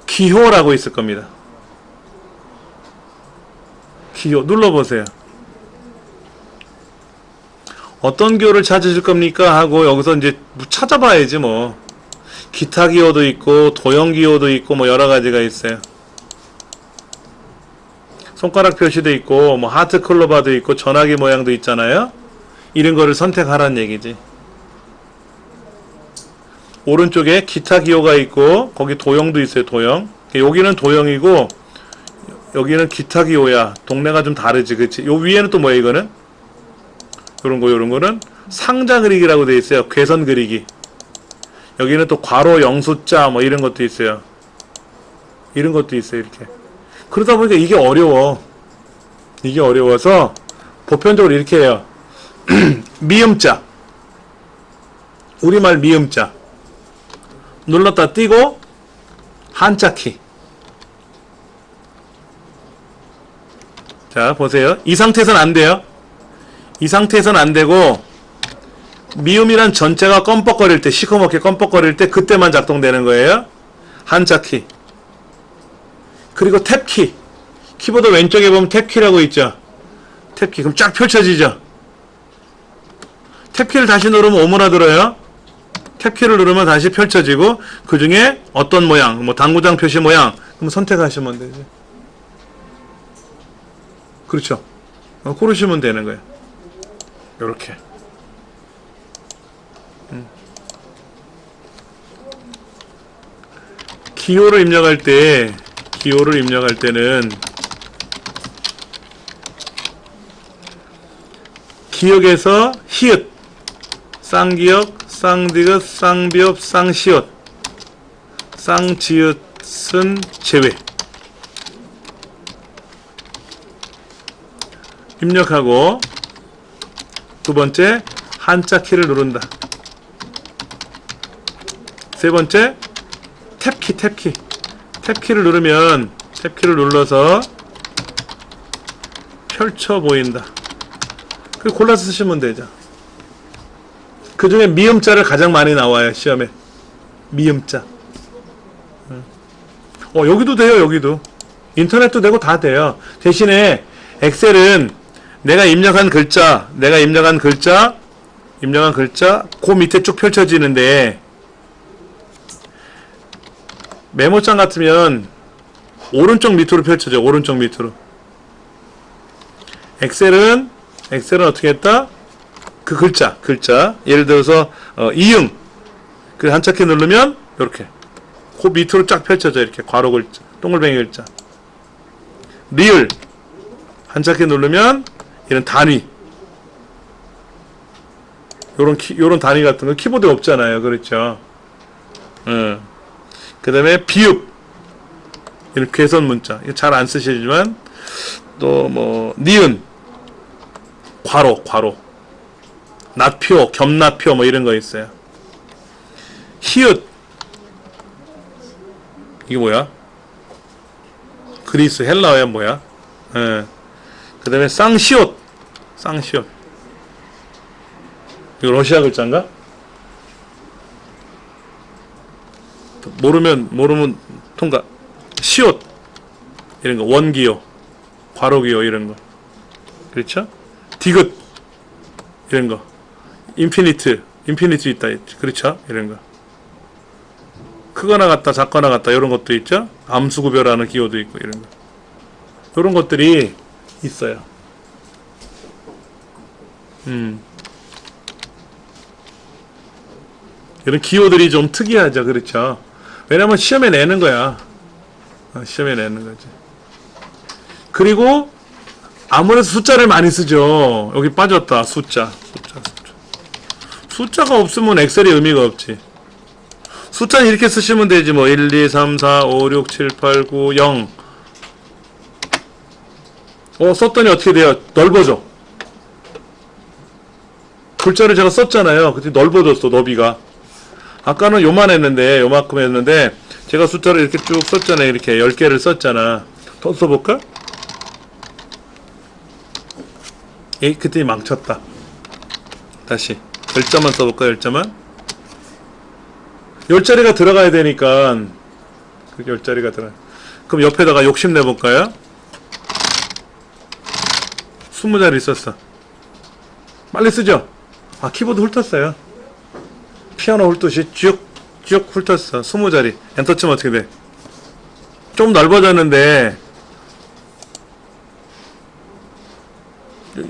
기호라고 있을 겁니다. 기호 눌러보세요. 어떤 기호를 찾으실 겁니까? 하고 여기서 이제 찾아봐야지 뭐. 기타 기호도 있고 도형 기호도 있고 뭐 여러 가지가 있어요. 손가락 표시도 있고 뭐 하트 클로바도 있고 전화기 모양도 있잖아요. 이런 거를 선택하라는 얘기지. 오른쪽에 기타 기호가 있고 거기 도형도 있어요. 도형. 여기는 도형이고 여기는 기타 기호야. 동네가 좀 다르지. 그치? 요 위에는 또 뭐야 이거는? 요런 거는 상자 그리기라고 되어 있어요. 괴선 그리기. 여기는 또 괄호 영수자 뭐 이런 것도 있어요. 이런 것도 있어요. 이렇게. 그러다 보니까 이게 어려워. 이게 어려워서 보편적으로 이렇게 해요. 미음자. 우리말 미음자. 눌렀다 띄고 한자키. 자, 보세요. 이 상태에서는 안 돼요. 이 상태에서는 안 되고 미음이란 전체가 껌뻑거릴 때, 시커멓게 껌뻑거릴 때 그때만 작동되는 거예요. 한자키. 그리고 탭키. 키보드 왼쪽에 보면 탭키라고 있죠. 탭키. 그럼 쫙 펼쳐지죠. 탭키를 다시 누르면 오므라들어요. 탭키를 누르면 다시 펼쳐지고 그 중에 어떤 모양, 뭐 당구장 표시 모양, 그럼 선택하시면 되죠. 그렇죠. 고르시면 되는 거예요. 요렇게. 기호를 입력할 때는 기역에서 히읗, 쌍기역, 쌍디귿, 쌍비읍, 쌍시옷, 쌍지읒은 제외. 입력하고 두 번째 한자 키를 누른다. 세 번째 탭키를 누르면 탭키를 눌러서 펼쳐 보인다. 그리고 골라서 쓰시면 되죠. 그 중에 미음자를 가장 많이 나와요. 시험에 미음자. 여기도 돼요. 여기도 인터넷도 되고 다 돼요. 대신에 엑셀은 내가 입력한 글자 그 밑에 쭉 펼쳐지는데 메모장 같으면 오른쪽 밑으로 펼쳐져. 오른쪽 밑으로. 엑셀은 어떻게 했다? 그 글자 예를 들어서 이응 그 한자키 누르면 이렇게 그 밑으로 쫙 펼쳐져. 이렇게 괄호 글자, 동글뱅이 글자. 리을 한자키 누르면 이런 단위, 요런 단위 같은 거 키보드에 없잖아요. 그렇죠? 그 다음에 비읍, 이런 괴선 문자, 이거 잘 안 쓰시지만, 또 뭐 니은, 괄호, 낫표, 겸낫표 뭐 이런 거 있어요. 히읗, 이게 뭐야? 그리스, 헬라어야 뭐야? 그 다음에 쌍시옷, 이거 러시아 글자인가? 모르면 통과. 시옷 이런 거, 원기호, 괄호기호 이런 거. 그렇죠? 디귿 이런 거. 인피니트 있다. 그렇죠? 이런 거. 크거나 같다, 작거나 같다 이런 것도 있죠? 암수 구별하는 기호도 있고 이런 거. 이런 것들이 있어요. 이런 기호들이 좀 특이하죠. 그렇죠? 왜냐면 시험에 내는 거야. 시험에 내는 거지. 그리고 아무래도 숫자를 많이 쓰죠. 여기 빠졌다. 숫자가 없으면 엑셀이 의미가 없지. 숫자는 이렇게 쓰시면 되지 뭐. 1, 2, 3, 4, 5, 6, 7, 8, 9, 0. 썼더니 어떻게 돼요? 넓어져. 글자를 제가 썼잖아요. 근데 넓어졌어, 너비가. 아까는 요만했는데, 요만큼 했는데, 제가 숫자를 이렇게 쭉 썼잖아요. 이렇게 10개를 썼잖아. 더 써볼까? 에이, 그때 망쳤다. 다시. 10자만 써볼까, 10자만? 10자리가 들어가야 되니까, 그 10자리가 들어가. 그럼 옆에다가 욕심내볼까요? 20자리 썼어. 빨리 쓰죠? 아, 키보드 훑었어요. 피아노 훑듯이 쭉 훑었어. 20자리. 엔터 치면 어떻게 돼? 좀 넓어졌는데,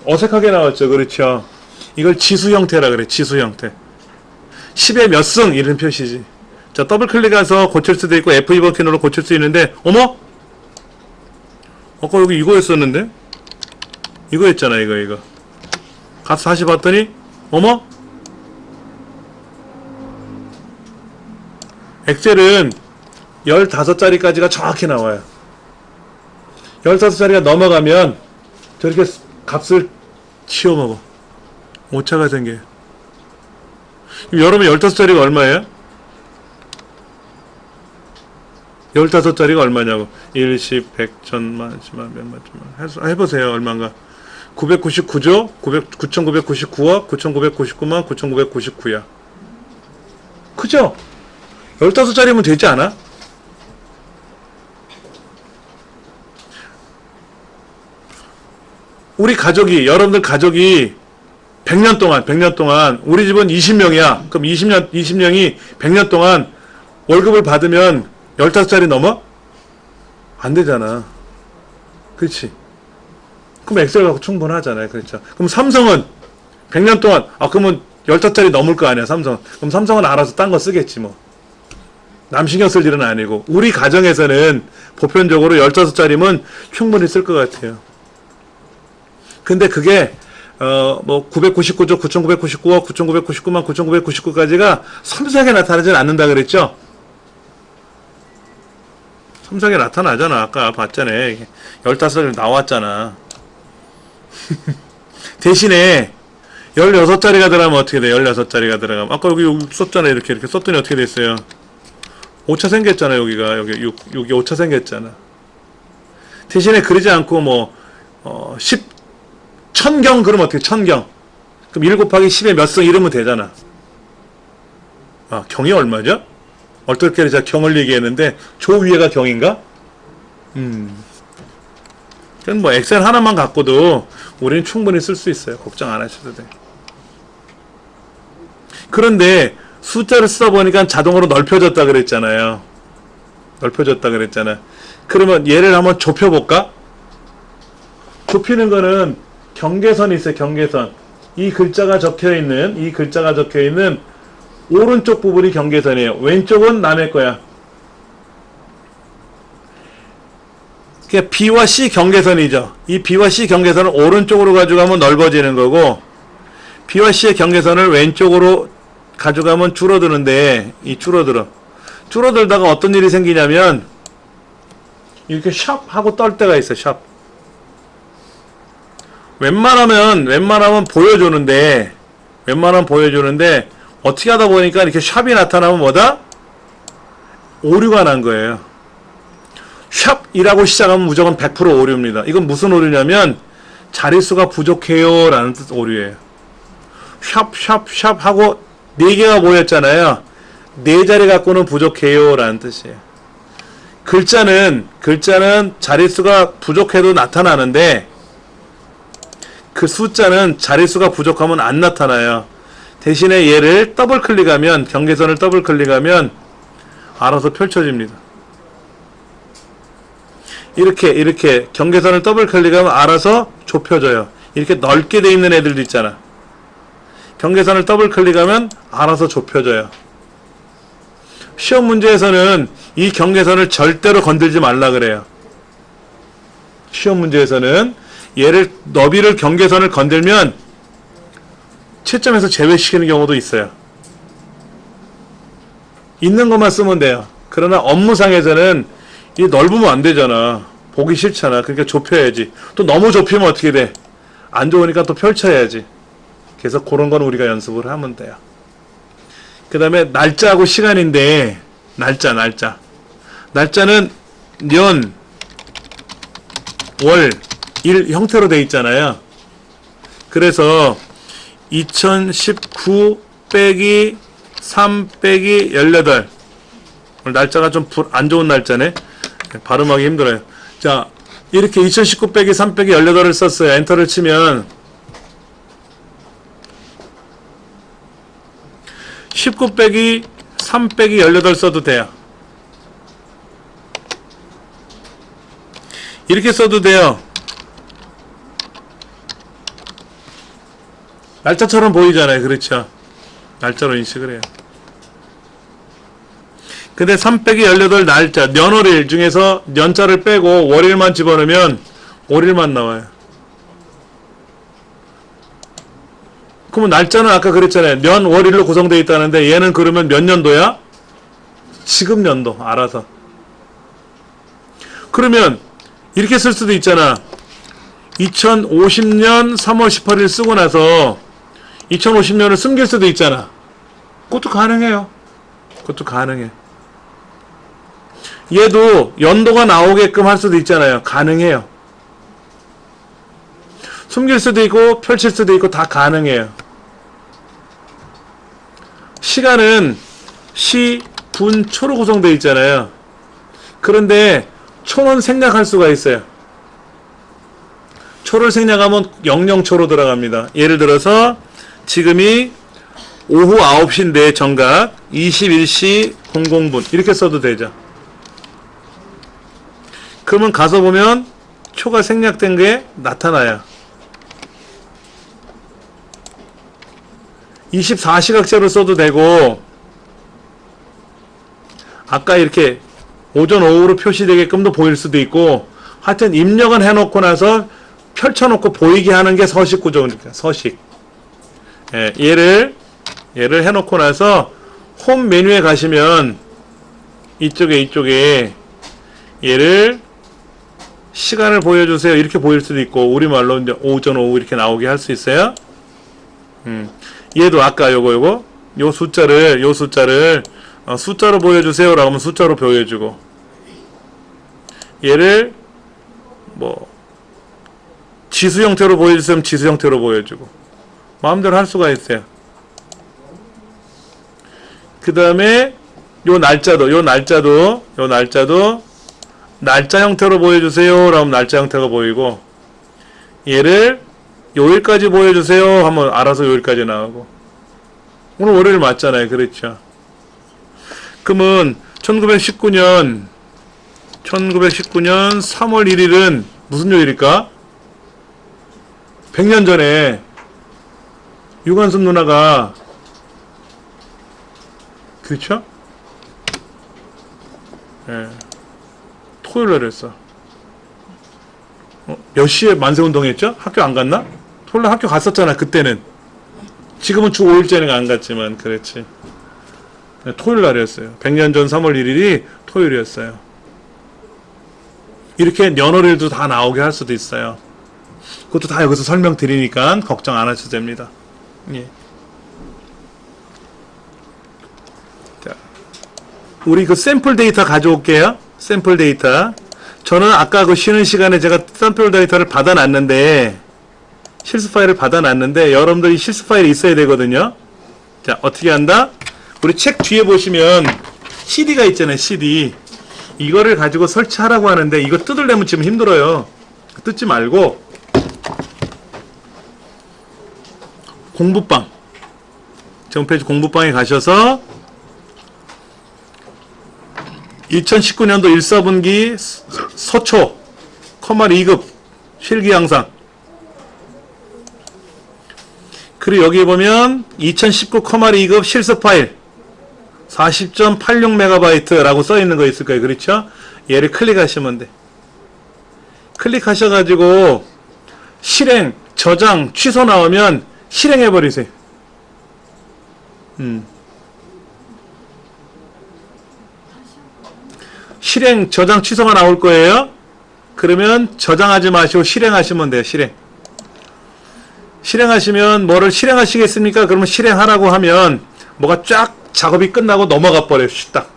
어색하게 나왔죠. 그렇죠? 이걸 지수 형태라 그래. 지수 형태. 10의 몇 승 이런 표시지. 자, 더블 클릭해서 고칠 수도 있고 F2번 키로 고칠 수 있는데, 어머? 아까 여기 이거였었는데? 이거였잖아. 이거. 가서 다시 봤더니, 어머? 엑셀은 15자리까지가 정확히 나와요. 15자리가 넘어가면 저렇게 값을 치워먹어. 오차가 생겨요. 여러분 15자리가 얼마예요? 15자리가 얼마냐고. 1, 10, 100, 1000만, 10만, 몇만, 천만. 해보세요. 얼마인가. 999조, 9,999억, 9,999만, 9,999야. 그죠? 15자리면 되지 않아? 우리 가족이, 여러분들 가족이 100년 동안, 우리 집은 20명이야. 그럼 20명이 100년 동안 월급을 받으면 15자리 넘어? 안 되잖아. 그렇지? 그럼 엑셀 갖고 충분하잖아요. 그렇죠? 그럼 삼성은 100년 동안, 그러면 15자리 넘을 거 아니야, 삼성은. 그럼 삼성은 알아서 딴 거 쓰겠지, 뭐. 남 신경 쓸 일은 아니고. 우리 가정에서는 보편적으로 15자리면 충분히 쓸 것 같아요. 근데 그게, 999조, 9,999억, 9,999만, 9,999까지가 섬세하게 나타나진 않는다 그랬죠? 섬세하게 나타나잖아. 아까 봤잖아요. 15자리 나왔잖아. 대신에 16자리가 들어가면 어떻게 돼? 16자리가 들어가면. 아까 여기 썼잖아. 이렇게 썼더니 어떻게 됐어요? 오차 생겼잖아. 여기가. 여기 오차 생겼잖아. 대신에 그러지 않고 1000경 그러면 어떻게? 1000경. 그럼 1 곱하기 10의 몇 승 이러면 되잖아. 경이 얼마죠? 어떨 제가 경을 얘기했는데 조 위에가 경인가? 그럼 엑셀 하나만 갖고도 우리는 충분히 쓸 수 있어요. 걱정 안 하셔도 돼. 그런데 숫자를 쓰다 보니까 자동으로 넓혀졌다 그랬잖아요. 넓혀졌다 그랬잖아. 그러면 얘를 한번 좁혀볼까? 좁히는 거는 경계선이 있어요. 경계선. 이 글자가 적혀있는 오른쪽 부분이 경계선이에요. 왼쪽은 남의 거야. 그게 B와 C 경계선이죠. 이 B와 C 경계선을 오른쪽으로 가져가면 넓어지는 거고, B와 C의 경계선을 왼쪽으로 가져가면 줄어드는데, 줄어들다가 어떤 일이 생기냐면, 이렇게 샵 하고 떨 때가 있어, 샵. 웬만하면 보여주는데, 어떻게 하다 보니까 이렇게 샵이 나타나면 뭐다? 오류가 난 거예요. 샵이라고 시작하면 무조건 100% 오류입니다. 이건 무슨 오류냐면 자릿수가 부족해요 라는 뜻 오류예요. 샵 하고 4개가 모였잖아요. 4자리 갖고는 부족해요 라는 뜻이에요. 글자는 자릿수가 부족해도 나타나는데 그 숫자는 자릿수가 부족하면 안 나타나요. 대신에 얘를 더블 클릭하면, 경계선을 더블 클릭하면 알아서 펼쳐집니다. 이렇게 경계선을 더블 클릭하면 알아서 좁혀져요. 이렇게 넓게 돼 있는 애들도 있잖아. 경계선을 더블 클릭하면 알아서 좁혀져요. 시험 문제에서는 이 경계선을 절대로 건들지 말라 그래요. 시험 문제에서는 얘를 너비를 경계선을 건들면 채점에서 제외시키는 경우도 있어요. 있는 것만 쓰면 돼요. 그러나 업무상에서는 이 넓으면 안 되잖아. 보기 싫잖아. 그러니까 좁혀야지. 또 너무 좁히면 어떻게 돼? 안 좋으니까 또 펼쳐야지. 그래서 그런 건 우리가 연습을 하면 돼요. 그 다음에 날짜하고 시간인데, 날짜는 년, 월, 일 형태로 돼 있잖아요. 그래서 2019 빼기 3 빼기 18. 오늘 날짜가 좀 안 좋은 날짜네. 발음하기 힘들어요. 자, 이렇게 2019 빼기 3 빼기 18을 썼어요. 엔터를 치면 19 빼기 3 빼기 18 써도 돼요. 이렇게 써도 돼요. 날짜처럼 보이잖아요. 그렇죠? 날짜로 인식을 해요. 근데 3 빼기 18 날짜, 년월일 중에서 년자를 빼고 월일만 집어넣으면 월일만 나와요. 그러면 날짜는 아까 그랬잖아요. 년, 월일로 구성되어 있다는데 얘는 그러면 몇 년도야? 지금 연도, 알아서. 그러면 이렇게 쓸 수도 있잖아. 2050년 3월 18일 쓰고 나서 2050년을 숨길 수도 있잖아. 그것도 가능해요. 그것도 가능해. 얘도 연도가 나오게끔 할 수도 있잖아요. 가능해요. 숨길 수도 있고 펼칠 수도 있고 다 가능해요. 시간은 시, 분, 초로 구성되어 있잖아요. 그런데 초는 생략할 수가 있어요. 초를 생략하면 00초로 들어갑니다. 예를 들어서 지금이 오후 9시인데 정각 21시 00분 이렇게 써도 되죠. 그러면 가서 보면 초가 생략된 게 나타나요. 24시각제로 써도 되고 아까 이렇게 오전 오후로 표시되게끔도 보일 수도 있고 하여튼 입력은 해놓고 나서 펼쳐놓고 보이게 하는 게 서식 구조니까 서식. 예, 얘를 해놓고 나서 홈 메뉴에 가시면 이쪽에 얘를 시간을 보여주세요 이렇게 보일 수도 있고 우리말로 이제 오전 오후 이렇게 나오게 할 수 있어요. 얘도 아까 요거 요 숫자를 숫자로 보여주세요 라고 하면 숫자로 보여주고 얘를 뭐 지수 형태로 보여주시면 지수 형태로 보여주고 마음대로 할 수가 있어요. 그 다음에 요 날짜도 날짜 형태로 보여주세요 라면 날짜 형태가 보이고 얘를 요일까지 보여주세요 하면 알아서 요일까지 나오고 오늘 월요일 맞잖아요. 그렇죠. 그러면 1919년 3월 1일은 무슨 요일일까? 100년 전에 유관순 누나가 그렇죠? 예. 토요일날 했어. 몇 시에 만세운동 했죠? 학교 안 갔나? 토요일날 학교 갔었잖아 그때는. 지금은 주 5일째는 안 갔지만 그렇지. 토요일날이었어요. 100년 전 3월 1일이 토요일이었어요. 이렇게 연월일도 다 나오게 할 수도 있어요. 그것도 다 여기서 설명드리니까 걱정 안 하셔도 됩니다. 예. 자, 우리 그 샘플 데이터 가져올게요. 샘플 데이터. 저는 아까 그 쉬는 시간에 제가 샘플 데이터를 받아놨는데 실습 파일을 받아놨는데 여러분들이 실습 파일이 있어야 되거든요. 자, 어떻게 한다? 우리 책 뒤에 보시면 CD가 있잖아요. CD. 이거를 가지고 설치하라고 하는데 이거 뜯으려면 지금 힘들어요. 뜯지 말고 공부방 제 홈페이지 공부방에 가셔서 2019년도 1사분기 서초 커말 2급 실기양상 그리고 여기 보면 2019 커말 2급 실습 파일 40.86MB 라고 써있는 거 있을 거예요. 그렇죠? 얘를 클릭하시면 돼. 클릭하셔가지고 실행, 저장, 취소 나오면 실행해버리세요. 실행, 저장 취소가 나올 거예요. 그러면 저장하지 마시고 실행하시면 돼요. 실행하시면 뭐를 실행하시겠습니까? 그러면 실행하라고 하면 뭐가 쫙 작업이 끝나고 넘어가 버려요. 딱.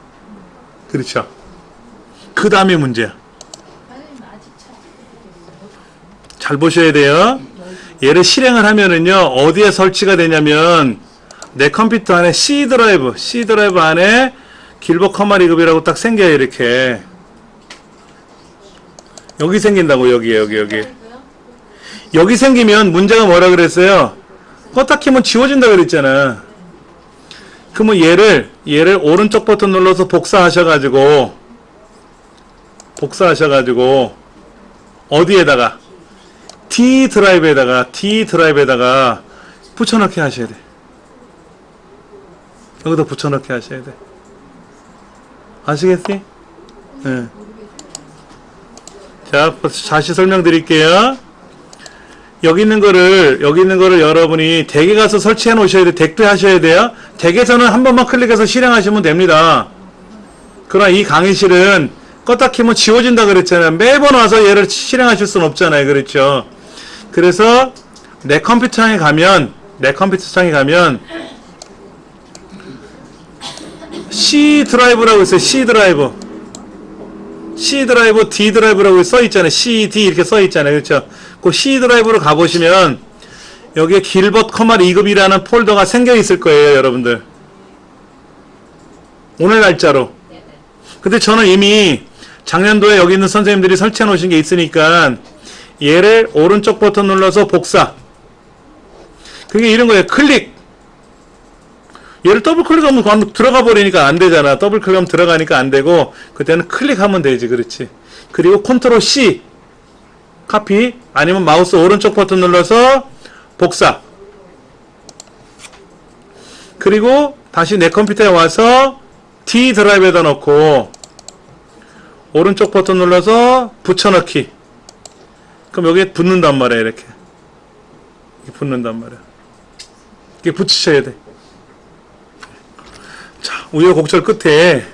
그렇죠. 그 다음에 문제야. 잘 보셔야 돼요. 얘를 실행을 하면은요, 어디에 설치가 되냐면, 내 컴퓨터 안에 C 드라이브 안에 길버 커마 리급이라고 딱 생겨요, 이렇게. 여기 생긴다고, 여기. 여기 생기면 문제가 뭐라 그랬어요? 껐다 키면 지워진다 그랬잖아. 그러면 얘를 오른쪽 버튼 눌러서 복사하셔가지고, 어디에다가? D 드라이브에다가 붙여넣기 하셔야 돼. 여기다 붙여넣기 하셔야 돼. 아시겠지? 네. 자, 다시 설명드릴게요. 여기 있는 거를 여러분이 댁에 가서 설치해 놓으셔야 돼. 댁도 하셔야 돼요. 댁에서는 한 번만 클릭해서 실행하시면 됩니다. 그러나 이 강의실은 껐다 키면 지워진다 그랬잖아요. 매번 와서 얘를 실행하실 수는 없잖아요. 그렇죠? 그래서 내 컴퓨터창에 가면 C 드라이브라고 있어요. C 드라이브, D 드라이브라고 써 있잖아요. C, D 이렇게 써 있잖아요. 그렇죠? 그 C 드라이브로 가보시면 여기에 길벗 커마 리급이라는 폴더가 생겨 있을 거예요, 여러분들. 오늘 날짜로. 근데 저는 이미 작년도에 여기 있는 선생님들이 설치해 놓으신 게 있으니까 얘를 오른쪽 버튼 눌러서 복사. 그게 이런 거예요. 클릭. 얘를 더블 클릭하면 들어가 버리니까 안 되잖아. 더블 클릭하면 들어가니까 안 되고, 그때는 클릭하면 되지. 그렇지. 그리고 컨트롤 C. 카피. 아니면 마우스 오른쪽 버튼 눌러서 복사. 그리고 다시 내 컴퓨터에 와서 D 드라이브에다 넣고, 오른쪽 버튼 눌러서 붙여넣기. 그럼 여기에 붙는단 말이야, 이렇게. 붙는단 말이야. 이게 붙이셔야 돼. 자, 우여곡절 끝에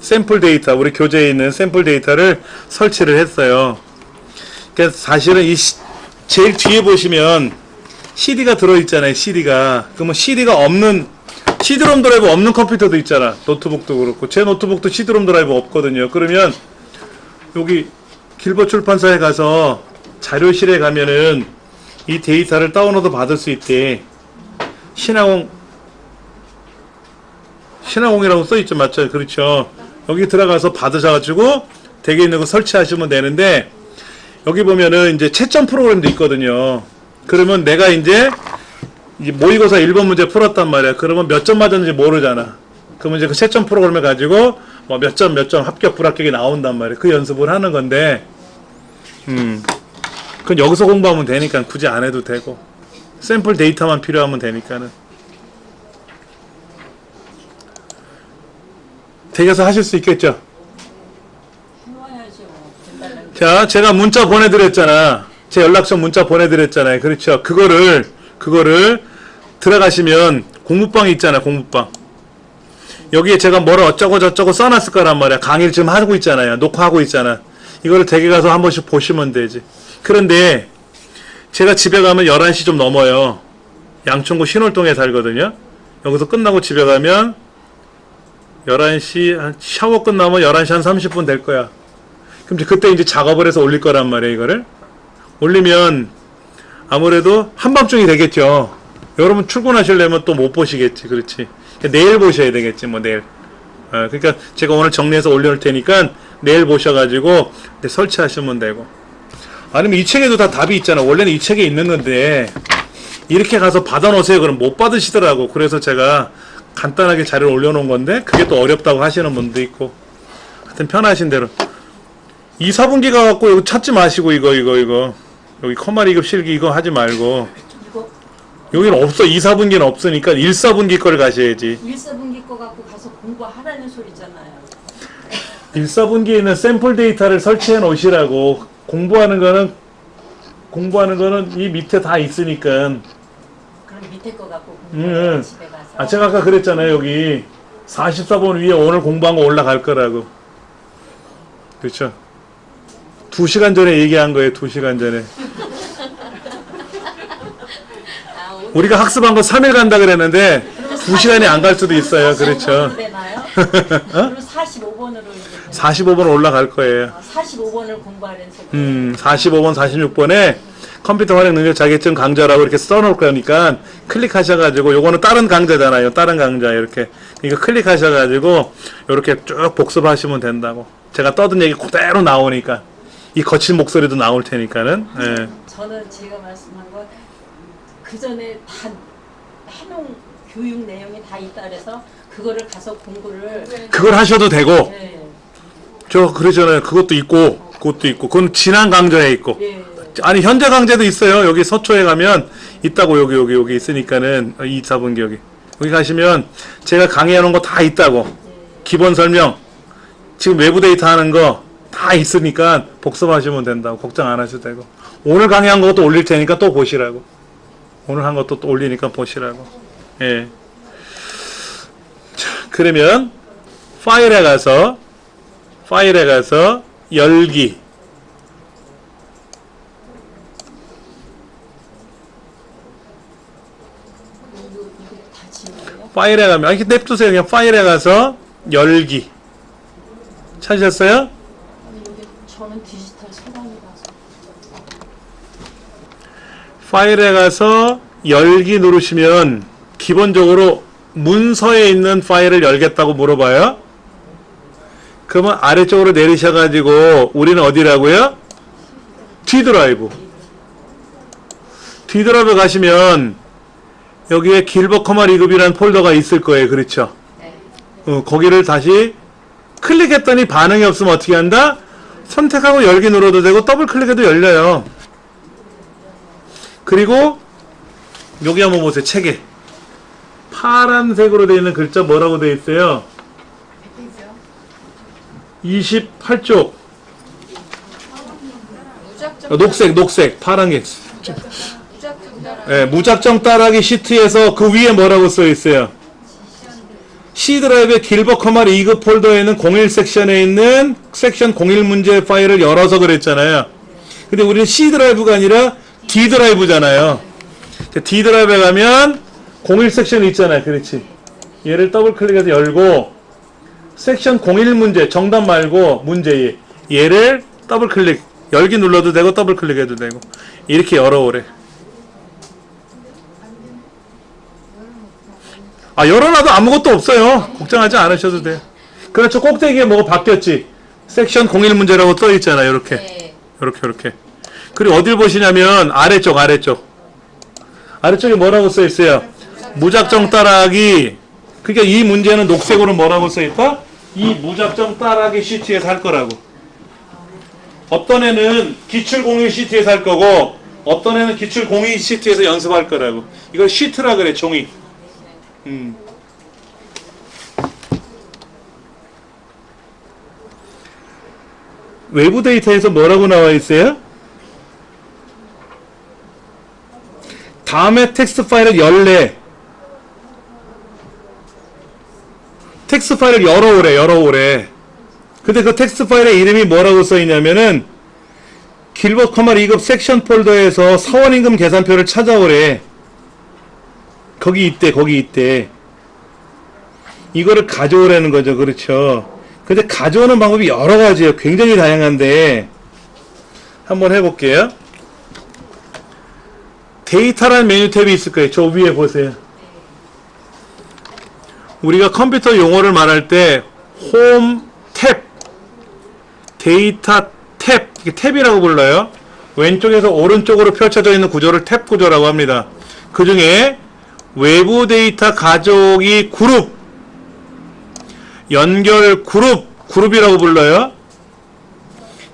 샘플 데이터, 우리 교재에 있는 샘플 데이터를 설치를 했어요. 그래서 사실은 제일 뒤에 보시면 CD가 들어있잖아요, CD가. 그러면 CD가 없는, CD롬 드라이브 없는 컴퓨터도 있잖아. 노트북도 그렇고. 제 노트북도 CD롬 드라이브 없거든요. 그러면 여기 길벗 출판사에 가서 자료실에 가면은 이 데이터를 다운로드 받을 수 있대. 신화공이라고 써있죠. 맞죠? 그렇죠. 여기 들어가서 받으셔가지고 댁에 있는 거 설치하시면 되는데, 여기 보면은 이제 채점 프로그램도 있거든요. 그러면 내가 이제 모의고사 1번 문제 풀었단 말이야. 그러면 몇 점 맞았는지 모르잖아. 그러면 이제 그 채점 프로그램을 가지고 뭐 몇 점 합격 불합격이 나온단 말이야. 그 연습을 하는 건데, 그건 여기서 공부하면 되니까 굳이 안 해도 되고, 샘플 데이터만 필요하면 되니까는. 댁에서 하실 수 있겠죠? 자, 제가 문자 보내드렸잖아. 제 연락처 문자 보내드렸잖아요. 그렇죠? 그거를 들어가시면 공부방이 있잖아, 공부방. 여기에 제가 뭐를 어쩌고 저쩌고 써놨을 거란 말이야. 강의를 지금 하고 있잖아요. 녹화하고 있잖아. 이거를 댁에 가서 한 번씩 보시면 되지. 그런데 제가 집에 가면 11시 좀 넘어요. 양천구 신월동에 살거든요. 여기서 끝나고 집에 가면 11시, 샤워 끝나면 11시 한 30분 될 거야. 그럼 그때 이제 작업을 해서 올릴 거란 말이에요, 이거를. 올리면 아무래도 한밤중이 되겠죠. 여러분 출근하시려면 또 못 보시겠지. 그렇지. 내일 보셔야 되겠지, 뭐, 내일. 그러니까 제가 오늘 정리해서 올려놓을 테니까 내일 보셔가지고 설치하시면 되고. 아니면 이 책에도 다 답이 있잖아. 원래는 이 책에 있는 건데, 이렇게 가서 받아놓으세요. 그럼 못 받으시더라고. 그래서 제가 간단하게 자료를 올려놓은 건데, 그게 또 어렵다고 하시는 분도 있고. 하여튼 편하신 대로. 2, 4분기 가갖고 이거 찾지 마시고, 이거. 여기 커마리 급 실기 이거 하지 말고. 여기는 없어. 2, 4분기는 없으니까 1, 4분기 거를 가셔야지. 1, 4분기 거 갖고 가서 공부하라는 소리잖아요. 1, 4분기에는 샘플 데이터를 설치해 놓으시라고. 공부하는 거는 이 밑에 다 있으니까. 그럼 밑에 거 갖고 공부해요, 집에 가서. 제가 아까 그랬잖아요. 여기 44번 위에 오늘 공부한 거 올라갈 거라고. 그렇죠. 2시간 전에 얘기한 거예요. 2시간 전에. 아, 오늘 우리가 학습한 거 3일 간다 그랬는데 2시간이 안 갈 수도 있어요. 그렇죠. 되나요? 어? 그럼 45번으로 45번 올라갈 거예요. 45번을 공부하는 책. 45번, 46번에 컴퓨터 활용 능력 자격증 강좌라고 이렇게 써놓을 거니까 클릭하셔가지고, 요거는 다른 강좌잖아요. 다른 강좌 이렇게. 이거 클릭하셔가지고 이렇게 쭉 복습하시면 된다고. 제가 떠든 얘기 그대로 나오니까 이 거친 목소리도 나올 테니까는. 예. 저는 제가 말씀한 거 그 전에 다 해놓은 교육 내용이 다 있다 그래서 그거를 가서 공부를. 그걸 하셔도 되고, 네. 저 그러잖아요. 그것도 있고, 그것도 있고, 그건 지난 강좌에 있고. 예. 아니 현재 강좌도 있어요. 여기 서초에 가면 있다고. 여기 있으니까는 24분기 여기 가시면 제가 강의하는 거 다 있다고. 기본 설명, 지금 외부 데이터 하는 거 다 있으니까 복습하시면 된다고. 걱정 안 하셔도 되고. 오늘 강의한 것도 올릴 테니까 또 보시라고. 오늘 한 것도 또 올리니까 보시라고. 예. 자, 그러면 파일에 가서 열기. 이거 다 지는 거예요? 파일에 가면, 이렇게 냅두세요. 그냥 파일에 가서 열기. 찾으셨어요? 아니, 여기 저는 디지털 서당이라서. 파일에 가서 열기 누르시면 기본적으로 문서에 있는 파일을 열겠다고 물어봐요. 그러면 아래쪽으로 내리셔가지고 우리는 어디라고요? D 드라이브. D 드라이브 가시면 여기에 길버 커마 리급이라는 폴더가 있을 거예요. 그렇죠? 거기를 다시 클릭했더니 반응이 없으면 어떻게 한다? 선택하고 열기 눌러도 되고 더블 클릭해도 열려요. 그리고 여기 한번 보세요. 책에 파란색으로 되어 있는 글자 뭐라고 되어 있어요? 28쪽. 녹색 파란 게. 무작정 따라하기 시트에서 그 위에 뭐라고 써 있어요? C 드라이브의 길버 커마 2급 폴더에는 01 섹션에 있는 섹션 01 문제 파일을 열어서 그랬잖아요. 근데 우리는 C 드라이브가 아니라 D 드라이브잖아요. D 드라이브에 가면 01 섹션이 있잖아요. 그렇지. 얘를 더블 클릭해서 열고 섹션 01 문제, 정답 말고 문제 얘를 더블 클릭, 열기 눌러도 되고 더블 클릭해도 되고 이렇게 열어오래. 열어놔도 아무것도 없어요. 걱정하지 않으셔도 돼요. 그렇죠. 꼭대기에 뭐가 바뀌었지. 섹션 01 문제라고 떠 있잖아요. 이렇게. 이렇게. 그리고 어딜 보시냐면 아래쪽에 뭐라고 써 있어요? 무작정 따라하기. 그러니까 이 문제는 녹색으로 뭐라고 써 있다? 이 무작정 따라하기 시트에서 할 거라고. 어떤 애는 기출 공유 시트에서 할 거고 어떤 애는 기출 공유 시트에서 연습할 거라고. 이걸 시트라 그래. 종이. 외부 데이터에서 뭐라고 나와 있어요? 다음에 텍스트 파일을 열래. 텍스트 파일을 열어오래. 근데 그 텍스트 파일의 이름이 뭐라고 써있냐면은 길버 커마 2급 섹션 폴더에서 사원임금 계산표를 찾아오래. 거기 있대. 이거를 가져오라는 거죠. 그렇죠. 근데 가져오는 방법이 여러 가지예요. 굉장히 다양한데 한번 해볼게요. 데이터라는 메뉴 탭이 있을 거예요. 저 위에 보세요. 우리가 컴퓨터 용어를 말할 때 홈 탭, 데이터 탭, 이게 탭이라고 불러요. 왼쪽에서 오른쪽으로 펼쳐져 있는 구조를 탭 구조라고 합니다. 그 중에 외부 데이터 가져오기 그룹, 연결 그룹이라고 불러요.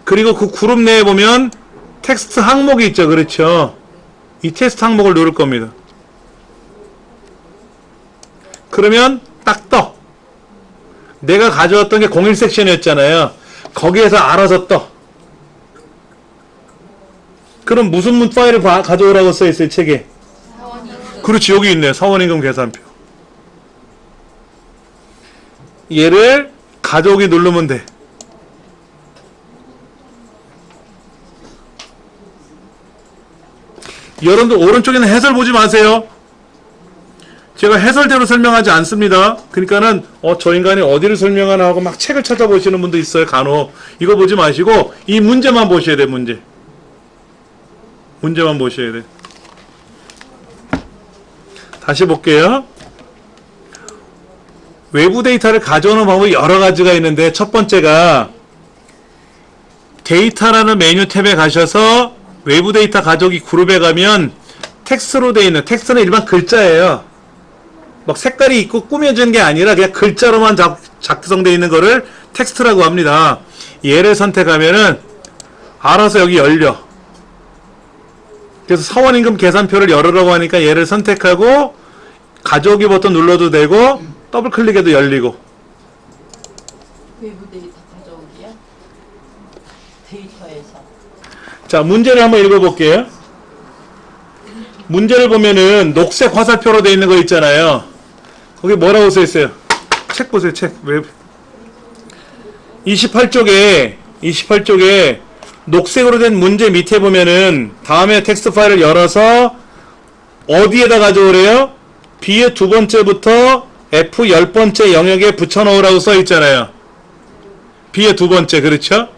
그리고 그 그룹 내에 보면 텍스트 항목이 있죠. 그렇죠. 이 텍스트 항목을 누를 겁니다. 그러면 딱 떠. 내가 가져왔던 게 01 섹션이었잖아요. 거기에서 알아서 떠. 그럼 무슨 파일을 가져오라고 써있어요, 책에? 그렇지, 여기 있네요. 사원임금 계산표. 얘를 가져오기 누르면 돼. 여러분들 오른쪽에는 해설 보지 마세요. 제가 해설대로 설명하지 않습니다. 그러니까는 저 인간이 어디를 설명하나 하고 막 책을 찾아보시는 분도 있어요. 간혹. 이거 보지 마시고 이 문제만 보셔야 돼. 문제만 보셔야 돼. 다시 볼게요. 외부 데이터를 가져오는 방법이 여러 가지가 있는데 첫 번째가 데이터라는 메뉴 탭에 가셔서 외부 데이터 가져오기 그룹에 가면 텍스트로 되어 있는, 텍스트는 일반 글자예요. 막 색깔이 있고 꾸며진 게 아니라 그냥 글자로만 작성되어 있는 거를 텍스트라고 합니다. 얘를 선택하면은 알아서 여기 열려. 그래서 사원임금 계산표를 열으라고 하니까 얘를 선택하고 가져오기 버튼 눌러도 되고 더블 클릭해도 열리고. 외부 데이터 가져오기야? 데이터에서. 자, 문제를 한번 읽어볼게요. 문제를 보면은 녹색 화살표로 되어 있는 거 있잖아요. 거기 뭐라고 써 있어요? 책 보세요, 책. 28쪽에 녹색으로 된 문제 밑에 보면은 다음에 텍스트 파일을 열어서 어디에다 가져오래요? B의 두 번째부터 F 10번째 영역에 붙여넣으라고 써 있잖아요. B의 두 번째, 그렇죠?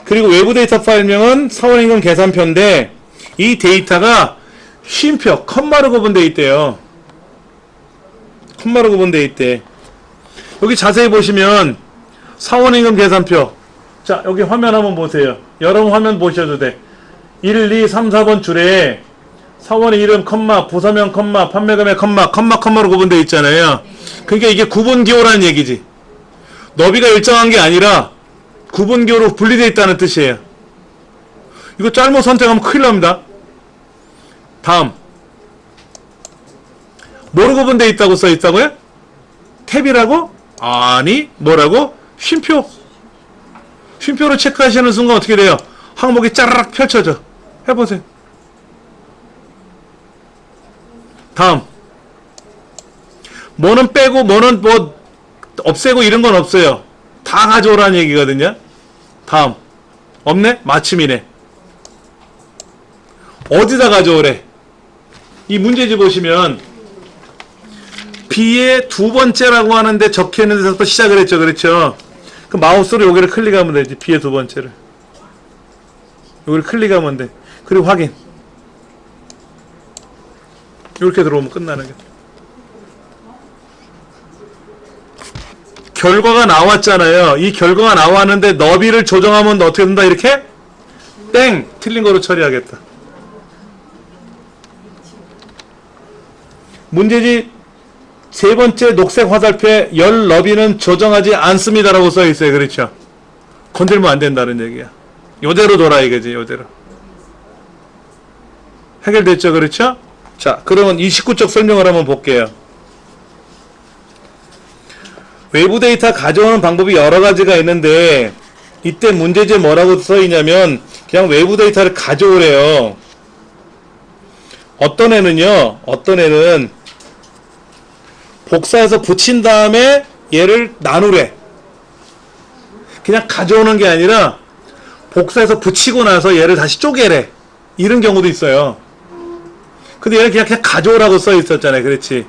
그리고 외부 데이터 파일명은 사원임금 계산표인데 이 데이터가 쉼표, 컴마로 구분되어 있대요. 컴마로 구분되어 있대. 여기 자세히 보시면 사원임금 계산표. 자, 여기 화면 한번 보세요. 여러분 화면 보셔도 돼. 1, 2, 3, 4번 줄에 사원의 이름, 컴마, 부서명, 컴마, 판매금액, 컴마로 구분되어 있잖아요. 그러니까 이게 구분기호라는 얘기지. 너비가 일정한 게 아니라 구분기호로 분리되어 있다는 뜻이에요. 이거 잘못 선택하면 큰일 납니다. 다음. 뭐로 구분되어 있다고 써 있다고요? 탭이라고? 아니, 뭐라고? 쉼표. 쉼표로 체크하시는 순간 어떻게 돼요? 항목이 짜르륵 펼쳐져. 해보세요. 다음. 뭐는 빼고 뭐는 뭐 없애고 이런 건 없어요. 다 가져오라는 얘기거든요. 다음. 없네? 마침이네. 어디다 가져오래? 이 문제지 보시면 B의 두 번째라고 하는데 적혀있는 데서부터 시작을 했죠. 그렇죠? 그 마우스로 여기를 클릭하면 되지. B의 두 번째를. 여기를 클릭하면 돼. 그리고 확인. 이렇게 들어오면 끝나는 게. 결과가 나왔잖아요. 이 결과가 나왔는데 너비를 조정하면 어떻게 된다? 이렇게? 땡! 틀린 거로 처리하겠다. 문제지 세 번째 녹색 화살표에 열 너비는 조정하지 않습니다라고 써 있어요. 그렇죠? 건들면 안 된다는 얘기야. 요대로 돌아 이거지. 요대로. 해결됐죠? 그렇죠? 자, 그러면 29쪽 설명을 한번 볼게요. 외부 데이터 가져오는 방법이 여러 가지가 있는데 이때 문제지에 뭐라고 써 있냐면 그냥 외부 데이터를 가져오래요. 어떤 애는 복사해서 붙인 다음에 얘를 나누래. 그냥 가져오는 게 아니라 복사해서 붙이고 나서 얘를 다시 쪼개래. 이런 경우도 있어요. 근데 얘를 그냥 가져오라고 써 있었잖아요. 그렇지?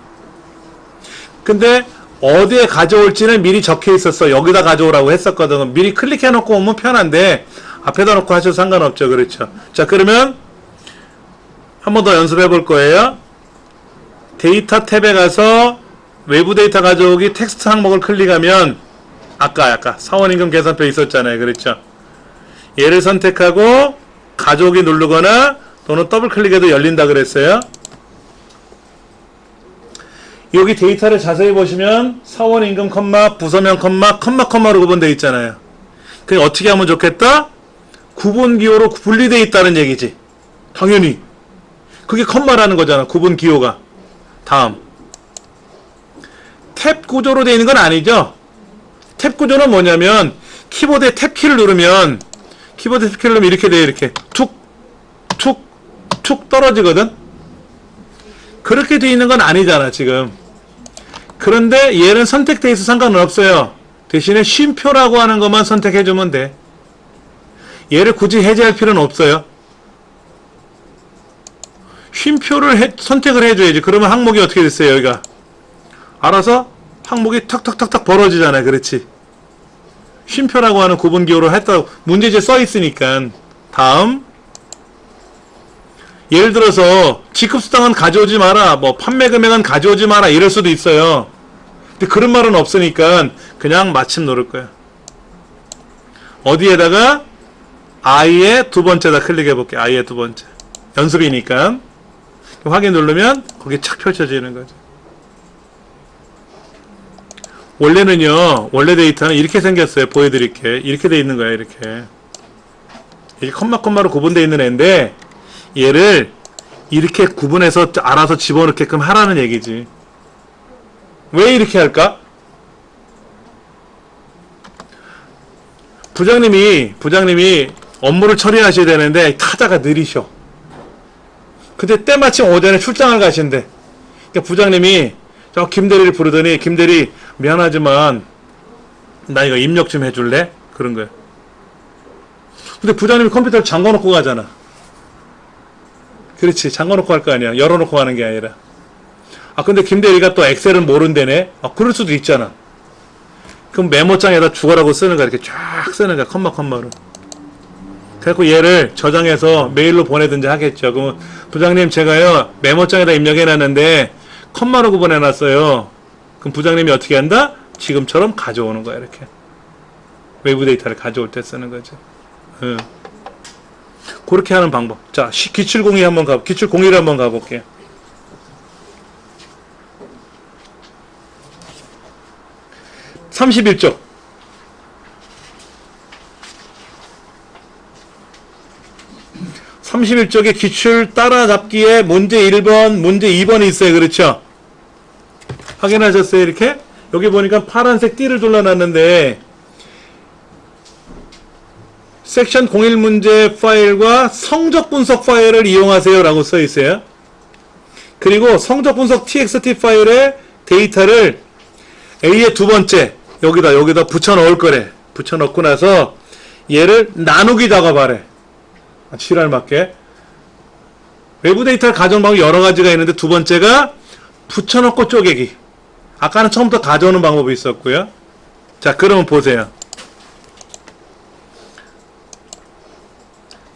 근데 어디에 가져올지는 미리 적혀 있었어. 여기다 가져오라고 했었거든. 미리 클릭해 놓고 오면 편한데 앞에다 놓고 하셔도 상관없죠. 그렇죠? 자, 그러면 한 번 더 연습해 볼 거예요. 데이터 탭에 가서 외부 데이터 가져오기 텍스트 항목을 클릭하면 아까 사원임금 계산표 있었잖아요. 그렇죠? 얘를 선택하고 가져오기 누르거나 또는 더블 클릭해도 열린다 그랬어요. 여기 데이터를 자세히 보시면 사원임금 컴마, 부서명 컴마로 구분되어 있잖아요. 그게 어떻게 하면 좋겠다? 구분기호로 분리되어 있다는 얘기지. 당연히. 그게 컴마라는 거잖아. 구분기호가. 다음. 탭 구조로 되어 있는 건 아니죠. 탭 구조는 뭐냐면 키보드에 탭키를 누르면 이렇게 돼요. 이렇게 툭 떨어지거든. 그렇게 되어 있는 건 아니잖아 지금. 그런데 얘는 선택되어 있어 상관은 없어요. 대신에 쉼표라고 하는 것만 선택해주면 돼. 얘를 굳이 해제할 필요는 없어요. 쉼표를 선택을 해줘야지. 그러면 항목이 어떻게 됐어요? 여기가 알아서 항목이 탁탁탁탁 벌어지잖아요. 그렇지. 쉼표라고 하는 구분기호를 했다고 문제지에 써 있으니까. 다음, 예를 들어서 지급수당은 가져오지 마라, 뭐 판매금액은 가져오지 마라 이럴 수도 있어요. 근데 그런 말은 없으니까 그냥 마침 누를 거야. 어디에다가? I의 두 번째다 클릭해 볼게. I의 두 번째. 연습이니까. 확인 누르면 거기 착 펼쳐지는 거죠. 원래는요, 원래 데이터는 이렇게 생겼어요. 보여드릴게. 이렇게 돼 있는 거야, 이렇게. 이게 컴마로 구분되어 있는 애인데, 얘를 이렇게 구분해서 알아서 집어넣게끔 하라는 얘기지. 왜 이렇게 할까? 부장님이 업무를 처리하셔야 되는데 타자가 느리셔. 근데 때마침 오전에 출장을 가신대. 그러니까 부장님이 저 김대리를 부르더니, 김대리 미안하지만 나 이거 입력 좀 해줄래? 그런 거야. 근데 부장님이 컴퓨터를 잠궈놓고 가잖아. 그렇지, 잠궈놓고 할 거 아니야. 열어놓고 가는 게 아니라. 근데 김대리가 또 엑셀은 모른다네. 그럴 수도 있잖아. 그럼 메모장에다 죽어라고 쓰는 거야. 이렇게 쫙 쓰는 거야. 컴마로. 그래갖고 얘를 저장해서 메일로 보내든지 하겠죠. 그럼 부장님 제가요 메모장에다 입력해놨는데 컴마로 구분해놨어요. 그럼 부장님이 어떻게 한다? 지금처럼 가져오는 거야. 이렇게 외부 데이터를 가져올 때 쓰는 거죠. 그렇게 하는 방법. 자, 기출 공의를 한번 가볼게요. (31쪽) 31쪽에 기출 따라잡기에 문제 1번, 문제 2번이 있어요. 그렇죠? 확인하셨어요? 이렇게? 여기 보니까 파란색 띠를 둘러놨는데 섹션 01 문제 파일과 성적 분석 파일을 이용하세요 라고 써 있어요. 그리고 성적 분석 txt 파일에 데이터를 A의 두 번째 여기다 붙여 넣을 거래. 붙여 넣고 나서 얘를 나누기 작업하래. 지랄 맞게. 외부 데이터를 가져오는 방법이 여러 가지가 있는데 두 번째가 붙여넣고 쪼개기. 아까는 처음부터 가져오는 방법이 있었고요. 자, 그러면 보세요.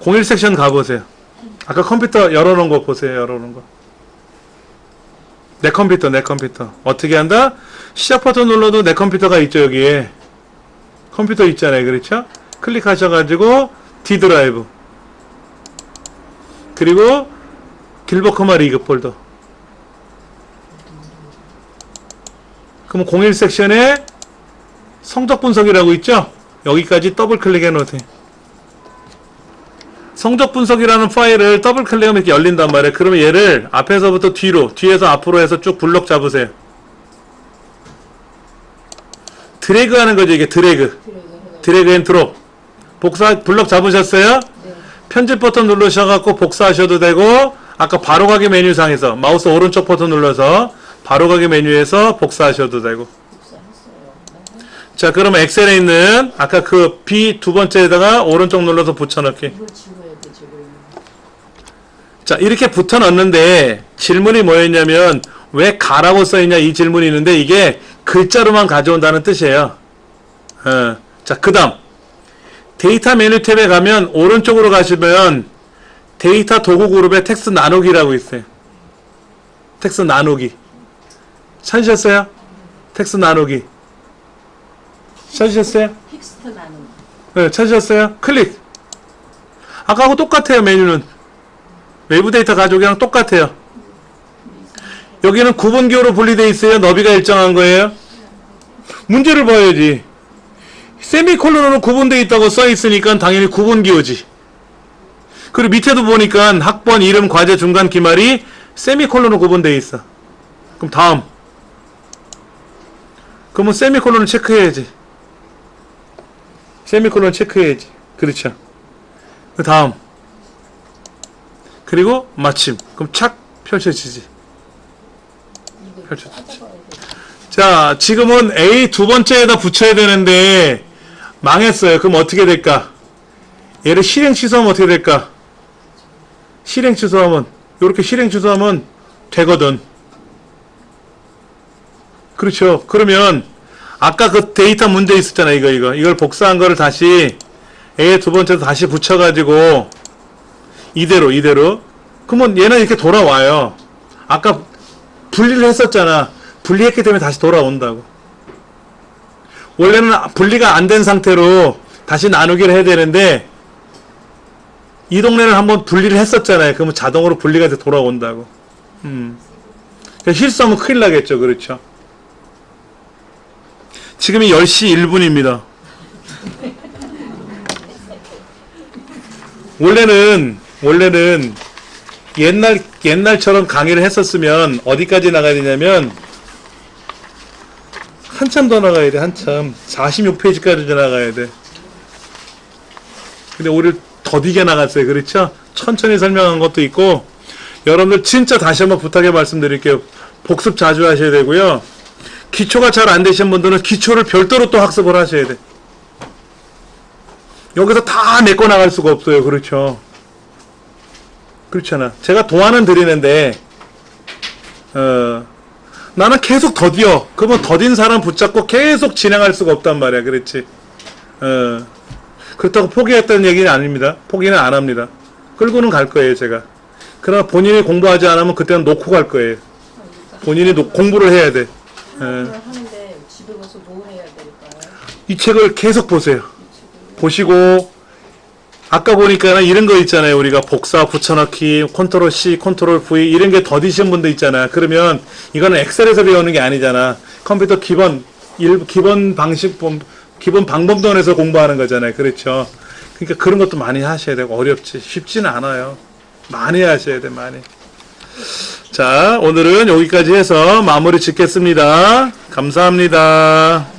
01 섹션 가보세요. 아까 컴퓨터 열어놓은 거 보세요. 열어놓은 거. 내 컴퓨터. 어떻게 한다? 시작 버튼 눌러도 내 컴퓨터가 있죠. 여기에 컴퓨터 있잖아요. 그렇죠? 클릭하셔가지고 D 드라이브 그리고 길버커마 리그 폴더. 그럼 01 섹션에 성적 분석이라고 있죠? 여기까지 더블 클릭해 놓으세요. 성적 분석이라는 파일을 더블 클릭하면 이렇게 열린단 말이에요. 그러면 얘를 앞에서부터 뒤에서 앞으로 해서 쭉 블록 잡으세요. 드래그 하는 거죠. 이게 드래그 앤 드롭. 블록 잡으셨어요? 네. 편집 버튼 누르셔갖고 복사하셔도 되고, 아까 바로가기 메뉴상에서 마우스 오른쪽 버튼 눌러서 바로가기 메뉴에서 복사하셔도 되고. 자, 그러면 엑셀에 있는 아까 그 B 두 번째에다가 오른쪽 눌러서 붙여넣기. 자, 이렇게 붙여넣는데 질문이 뭐였냐면 왜 가라고 써있냐 이 질문이 있는데 이게 글자로만 가져온다는 뜻이에요. 자, 그 다음 데이터 메뉴 탭에 가면 오른쪽으로 가시면 데이터 도구 그룹에 텍스트 나누기라고 있어요. 텍스트 나누기 찾으셨어요? 텍스트 나누기 찾으셨어요? 텍스트 나누기. 네, 찾으셨어요? 클릭. 아까하고 똑같아요. 메뉴는 외부 데이터 가져오기랑 똑같아요. 여기는 구분기호로 분리되어 있어요. 너비가 일정한 거예요. 문제를 봐야지. 세미콜론으로 구분되어 있다고 써 있으니까 당연히 구분기호지. 그리고 밑에도 보니까 학번, 이름, 과제, 중간, 기말이 세미콜론으로 구분되어 있어. 그럼 다음. 그러면 세미콜론을 체크해야지. 세미콜론 체크해야지. 그렇죠. 그 다음. 그리고 마침. 그럼 착 펼쳐지지. 펼쳐지지. 자, 지금은 A 두 번째에다 붙여야 되는데 망했어요. 그럼 어떻게 될까? 얘를 실행 취소하면 어떻게 될까? 실행 취소하면 이렇게 실행 주소하면 되거든. 그렇죠. 그러면 아까 그 데이터 문제 있었잖아. 이걸 복사한 거를 다시 A 두 번째로 다시 붙여가지고 이대로 그러면 얘는 이렇게 돌아와요. 아까 분리를 했었잖아. 분리했기 때문에 다시 돌아온다고. 원래는 분리가 안 된 상태로 다시 나누기를 해야 되는데 이 동네는 한번 분리를 했었잖아요. 그러면 자동으로 분리가 돼 돌아온다고. 그러니까 실수하면 큰일 나겠죠. 그렇죠. 지금이 10시 1분입니다. 원래는 옛날처럼 강의를 했었으면 어디까지 나가야 되냐면 한참 더 나가야 돼. 한참 46페이지까지 나가야 돼. 근데 오히려 더디게 나갔어요. 그렇죠? 천천히 설명한 것도 있고 여러분들 진짜 다시 한번 부탁해 말씀드릴게요. 복습 자주 하셔야 되고요. 기초가 잘 안 되신 분들은 기초를 별도로 또 학습을 하셔야 돼. 여기서 다 메꿔 나갈 수가 없어요. 그렇죠? 그렇잖아. 제가 동화는 드리는데 나는 계속 더디어. 그러면 더딘 사람 붙잡고 계속 진행할 수가 없단 말이야. 그렇지? 그렇다고 포기했다는 얘기는 아닙니다. 포기는 안 합니다. 끌고는 갈 거예요, 제가. 그러나 본인이 공부하지 않으면 그때는 놓고 갈 거예요. 본인이 공부를 해야 돼. 하는데 집에 가서 뭐 해야 될까요? 이 책을 계속 보세요. 보시고 아까 보니까 이런 거 있잖아요. 우리가 복사, 붙여넣기, 컨트롤 C, 컨트롤 V 이런 게 더디신 분들 있잖아. 그러면 이거는 엑셀에서 배우는 게 아니잖아. 컴퓨터 기본 방법론에서 공부하는 거잖아요. 그렇죠. 그러니까 그런 것도 많이 하셔야 되고 어렵지. 쉽지는 않아요. 많이 하셔야 돼. 많이. 자, 오늘은 여기까지 해서 마무리 짓겠습니다. 감사합니다.